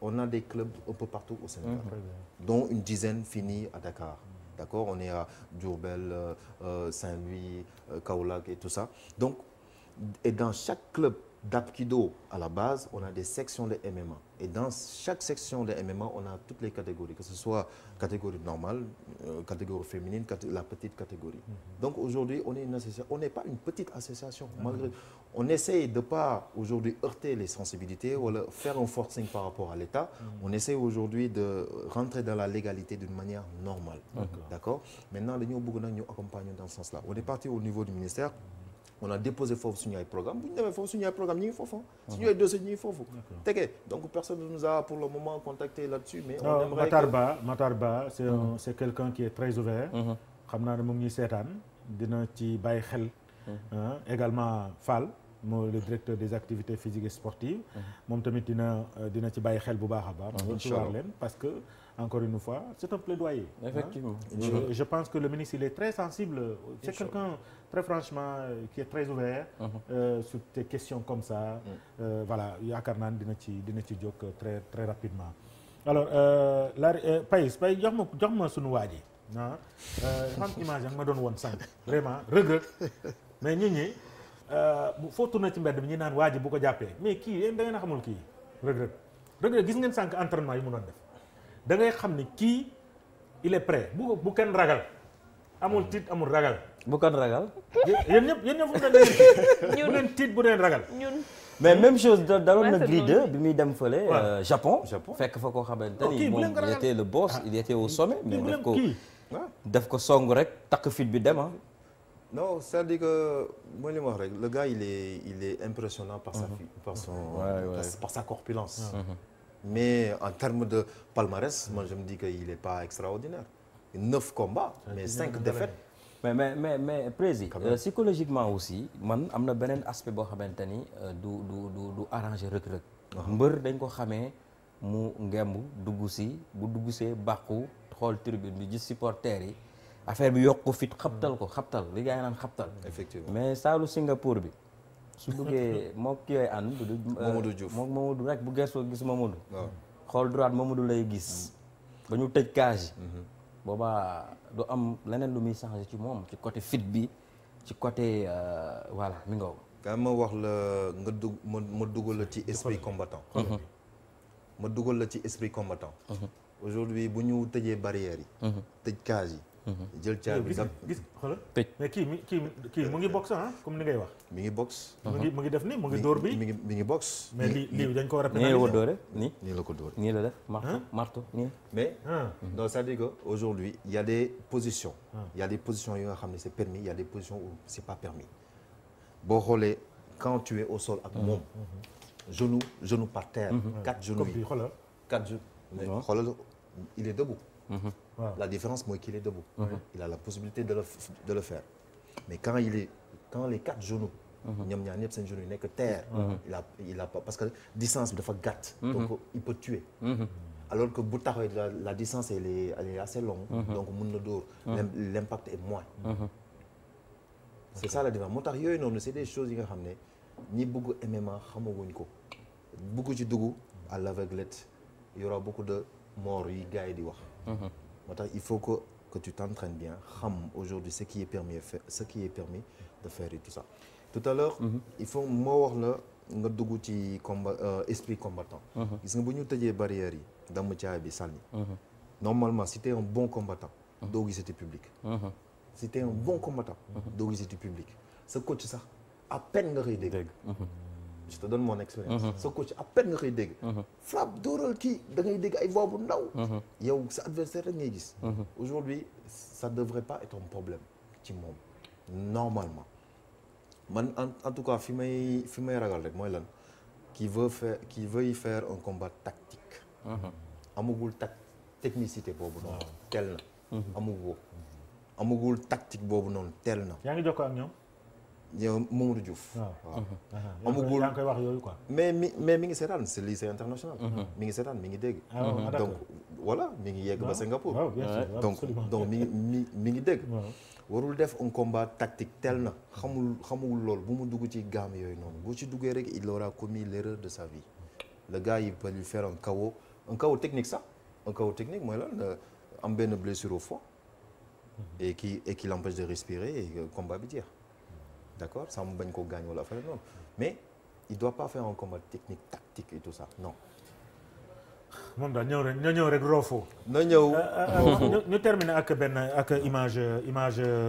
on a des clubs un peu partout au Sénégal dont une dizaine finis à Dakar d'accord on est à Diourbel Saint-Louis Kaolack et tout ça donc et dans chaque club d'Apkido à la base on a des sections de MMA et dans chaque section de MMA on a toutes les catégories que ce soit catégorie normale catégorie féminine la petite catégorie donc aujourd'hui on est une association on n'est pas une petite association malgré on essaye de pas aujourd'hui heurter les sensibilités wala faire un forcing par rapport à l'État on essaye aujourd'hui de rentrer dans la légalité d'une manière normale d'accord maintenant dañoo bëgg nag ñu accompagner dans ce sens-là on est parti au niveau du ministère on a déposé foofu suñu ay programme bu ñu demee foofu suñu ay programme ñi ngi foofu suñu ay dossier ñi ngi foofu tege donc personne ne nous a pour le moment contacté là-dessus mais on aimerait
Matar Ba c'est quelqu'un qui est très ouvert xam naa ne mu ngi ñuy seetaan dina ci bàyyi xel également Fall moo le directeur des activités physiques et sportives moom tamit dina ci bàyyi xel bu baax a baax ci war leen parce que encore une fois c'est un plaidoyer
effectivement
je pense que le ministre il est très sensible c'est quelqu'un très franchement qui est très ouvert sur des questions comme ça voilà yaakaar naa dina ci jóg très très rapidement alors Pais jox ma sunu waa ji xam image ak ma doon woon sànq vraiment regret mais nit ñi foo tourné ci mbedd bi ñi naan waa ji bu ko jàppee mais kii yéen da ngeen a xamul kii regret gis ngeen sànq entraînement yi mu doon def da ngay xam ni kii il est prêt bu kenn ragal amul tiit amul ragal.
bu kenn ragal.
yéen ñëpp fu mu leen tiit bu leen ragal.
mais même chose daloon na Gris 2 bi muy dem fële. Japon fekk fa koo xamante ni moom il était le boss il était au sommet. mais def ko song rek takk fit bi dem
non c'est-à-dire que mooy li ma wax rek le gars il est impressionnant par sa corpulence. mais en termes de palmarès moi je me dis que il est pas extraordinaire 9 combats mais 5 défaites.
mais prési psychologiquement aussi man am na beneen aspect boo xamante ni du arranger Reug Reug. mbër dañ ko xamee mu ngemb dugg si bu dugg see bàqu xool tribune bi gis supporters yi affaire bi yokk ko fit xabtal li gaa yi naan xabtal.
effectivement
mais saalu Singapour bi su duggee moo ki yooyu ànd.
Mamadou Diouf
moom Mamadou rek bu gëstoo gis Mamadou.
waaw
xool droite Mamadou lay gis. ba ñu tëj cage yi. boobaa du am leneen lu muy changé ci moom ci côté fit bi ci côté voilà mi nga
quand ma wax la nga dugg ma dugal la ci esprit combattant. ma dugal la ci esprit combattant. aujourd'hui bu ñu tëjee barrières yi. tëj cage yi. jël caabi
gis xoolal
tëj
mais kii mu ngi boxe ah comme ni ngay wax.
mi ngi boxe.
mu ngi def ni mu ngi dóor bi
mi ngi boxe.
mais lii dañ ko war a
nii la ko dóore nii
la ko dóore
nii la def marto nii.
mais donc c'est-à-dire que aujourd'hui il y a des positions. il y a des positions yi nga xam ne c'est permis il y a des positions où c'est pas permis. boo xoolee quand tu es au sol ak moom. genou par terre. 4 genoux yi
xoolal
4 genoux. mais xoolal il est debout.
Wow.
La différence mooy qu'il est debout. Il a la possibilité de le faire. Mais quand les 4 genoux. ñoom ñaar ñëpp seen genoux yi nekk terre. il a pas parce que distance bi dafa gàtt. donc il peut tuer. alors que bu taxawee la distance elle est assez longue. donc mun na dóor. l'impact est moins. c'est ça la différence moo tax yooyu noonu c'est des choses yi nga xam ne ñi bëgg MMA xamaguñ ko bëgg ci dugg à l'aveuglette il y aura beaucoup de morts yi gars yi di wax. moo tax il faut que tu t'entraînes bien xam aujourd'hui ce qui est permis de faire et tout ça. tout à l'heure il faut moo wax la nga dugg ci esprit combattant. gis nga bu ñu tëjee barrières yi damm caay bi sànni. normalement si t'es un bon combattant. doo gisati public. si t'es un bon combattant. doo gisati public. sa coach sax à peine nga koy dégg. je te donne mon expérience. sa coach à peine nga koy dégg. frappe dóoral kii da ngay dégg ay voix bu ndaw. yow sa adversaire rek ngay gis. aujourd'hui ça devrait pas être un problème ci moom normalement man en tout cas fi may ragal rek mooy lan qui veut y faire un combat tactique. amagul technicité boobu noonu. tel na amagul tactique boobu noonu tel na.
yaa ngi jokkoo ak ñoom.
yow Mamadou Diouf.
waaw
amagul
yaa ngi koy wax yooyu quoi.
mais mi ngi seetaan c'est lycée international. mi ngi seetaan mi ngi dégg. donc voilà mi ngi yegg ba Singapour. donc mi ngi dégg. warul def un combat tactique tel na xamul loolu bu mu dugg ci gamme yooyu noonu bu ci duggee rek il aura commis l'erreur de sa vie. le gars il peut lui faire un KO technique sax un KO technique mooy lan am benn blessure au foie. et qui l'empêche de respirer et combat bi jeex. d'accord ça mu bañ ko gaañ wala affaire noonu mais il doit pas faire un combat technique tactique et tout ça non.
moom daal ñëw rek roofoo.
na ñëw
ñu terminer ak image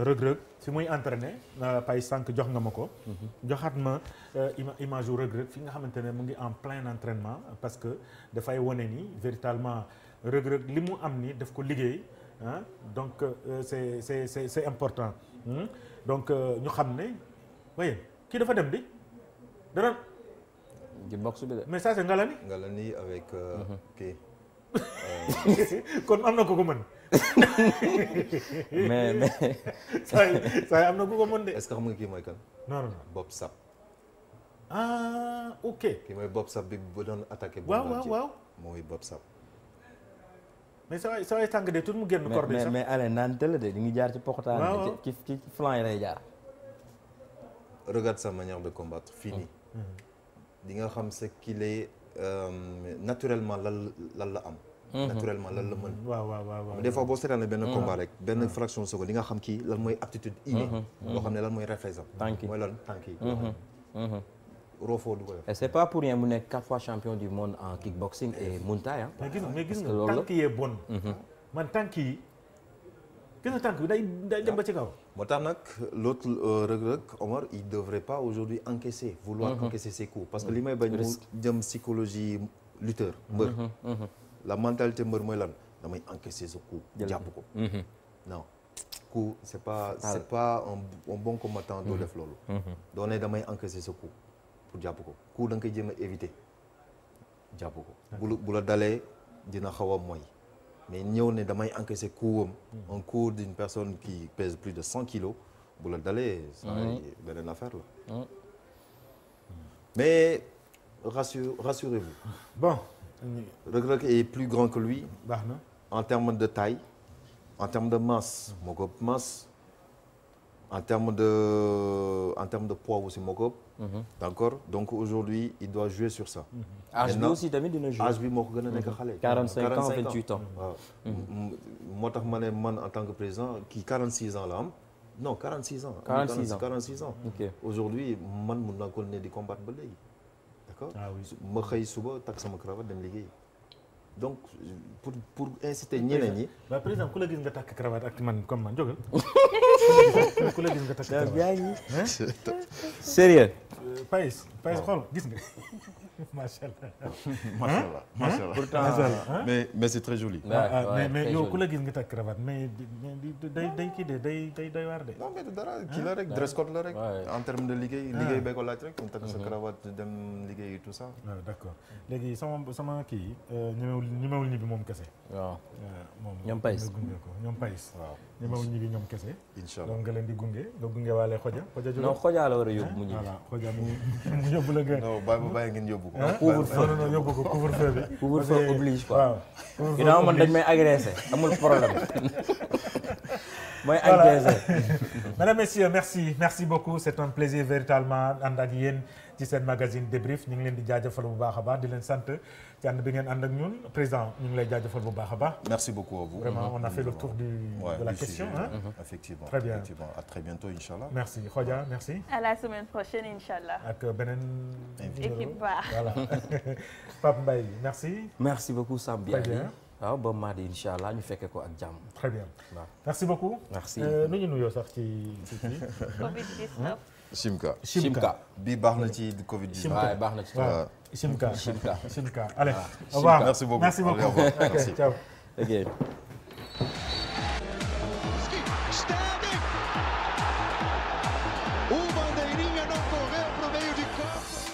Reug Reug fi muy entraîner pay sànq jox nga ma ko. joxaat ma image Reug Reug fi nga xamante ne mu ngi en plein entraînement parce que dafay wane ni véritablement Reug Reug li mu am ni daf ko liggéey donc c'est important donc ñu xam ne waaye kii dafa dem di dara.
ci box bi de.
mais ça c'est
Ngalani avec kii.
kon am na ku ko mën.
mais.
saa am na ku ko mën de.
est-ce que xam nga kii mooy kan.
non.
Bob Sapp.
Ok.
kii mooy Bob Sapp bi bu doon attaqué.
waaw
mooy Bob Sapp.
mais saa waay tàng de tout mu génn. cordé sax
mais allez naan teel de ñu ngi jaar ci poxotaan. waaw ci flanc yi lay jaar.
regarde sa manière de combattre fii nii. di nga xam ce qu'il est naturellement lan la am. naturellement lan la mën.
waaw
des fois boo seetaanee benn combat rek benn fraction de seconde di nga xam kii lan mooy aptitude innée. loo xam ne lan mooy réflexe am.
tànk yi
mooy lan tànk yi. roofoo du ko def.
et c'est pas pour rien mu nekk 4 fois champion du monde en kickboxing et Muay Thai ah.
mais gis nga tànk yee bon. man tànk yi gis nga tànk bi day dem ba ci kaw.
moo tax nag l'autre Reug Reug Omar il devrait pas aujourd'hui vouloir encaisser ses coups parce que li may bañ mu jëm psychologie lutteur mbër. la mentalité mbër mooy lan damay encaisser ce coup jàpp ko. non coup c'est pas un bon combattant doo def loolu. doo ne damay encaisser ce coup pour jàpp ko coup da nga koy jéem a éviter
jàpp ko.
bu la dalee dina xaw a mooy mais ñëw ne damay encaisser coup un coup d'une personne qui pèse plus de 100 kilos bu la dalee. ça beneen affaire la. mais rassurez-vous.
bon.
Reug Reug est plus grand que lui.
baax na
en termes de taille, en termes de masse moo ko ëpp masse, en termes de poids aussi moo ko ëpp. d'accord donc aujourd'hui il doit jouer sur ça.
âge bi aussi tamit dina jouer.
âge bi moo ko gën a nekk xale.
45 ans 28 ans.
waaw moo tax ma ne man en tant que président kii 46 ans la am. non 46 ans. 46 ans.
ok
aujourd'hui man mun naa ko ne di combattre ba léegi. d'accord ma xëy suba takk sama cravate dem liggéey. donc pour inciter ñeneen ñi.
waaw président ku la gis nga takk cravate ak man comme man jógal. ku la gis nga takk cravate.
sérieux.
Pais xool gis nga. macha allah.
pourtant mais c'est très joli.
mais yow ku la gis nga takk cravate mais day kii de day waar de.
non mais dara kii la rek dress code la rek. en termes de liggéey bay ko laaj rek ñu takk sa cravate dem liggéey tout ça. waaw
d'accord léegi sama kii ñemewul ñibbi moom kese.
waaw
moom
ñoom Pais
ñoom Pais.
waaw
ñemewul ñibbi ñoom kese.
inchallah
donc nga leen di gunge nga gunge waale xoja.
non xoja la war a yóbbu mu ñibbi.
voilà xoja mu yóbbu la gën.
non bàyyi ngeen yóbbu ko.
non yóbbu ko couvre-feu bi.
couvre-feu oblige quoi.
waaw
ginnaaw man dañ may agressé amul problème. mooy agressé.
Mesdames, Messieurs, merci beaucoup c'est un plaisir véritablement ànd ak yéen ci seen magazine débrief ñu ngi leen di jaajëfal bu baax a baax di leen sant ci ànd bi ngeen ànd ak ñun président ñu ngi lay jaajëfal bu baax a baax.
merci beaucoup à vous.
Vraiment on a fait le tour de la question hein.
effectivement
très bien
à très bientôt inchallah.
merci Khodia merci.
à la semaine prochaine inchallah.
ak beneen.
équipe baax
voilà Pape Mbaye merci.
merci beaucoup Sambi.
très bien.
waaw ba Madi incha allah ñu fekke ko ak jàmm.
très bien merci beaucoup.
merci
nu ñu nuyoo sax ci
Covid-19.
Chimka. bii baax na ci Covid-19.
waaw baax na ci.
waaw Chimka. allez au
revoir
merci beaucoup.
merci
ciao.
again.
O bandeirinha não correu pro meio de campo.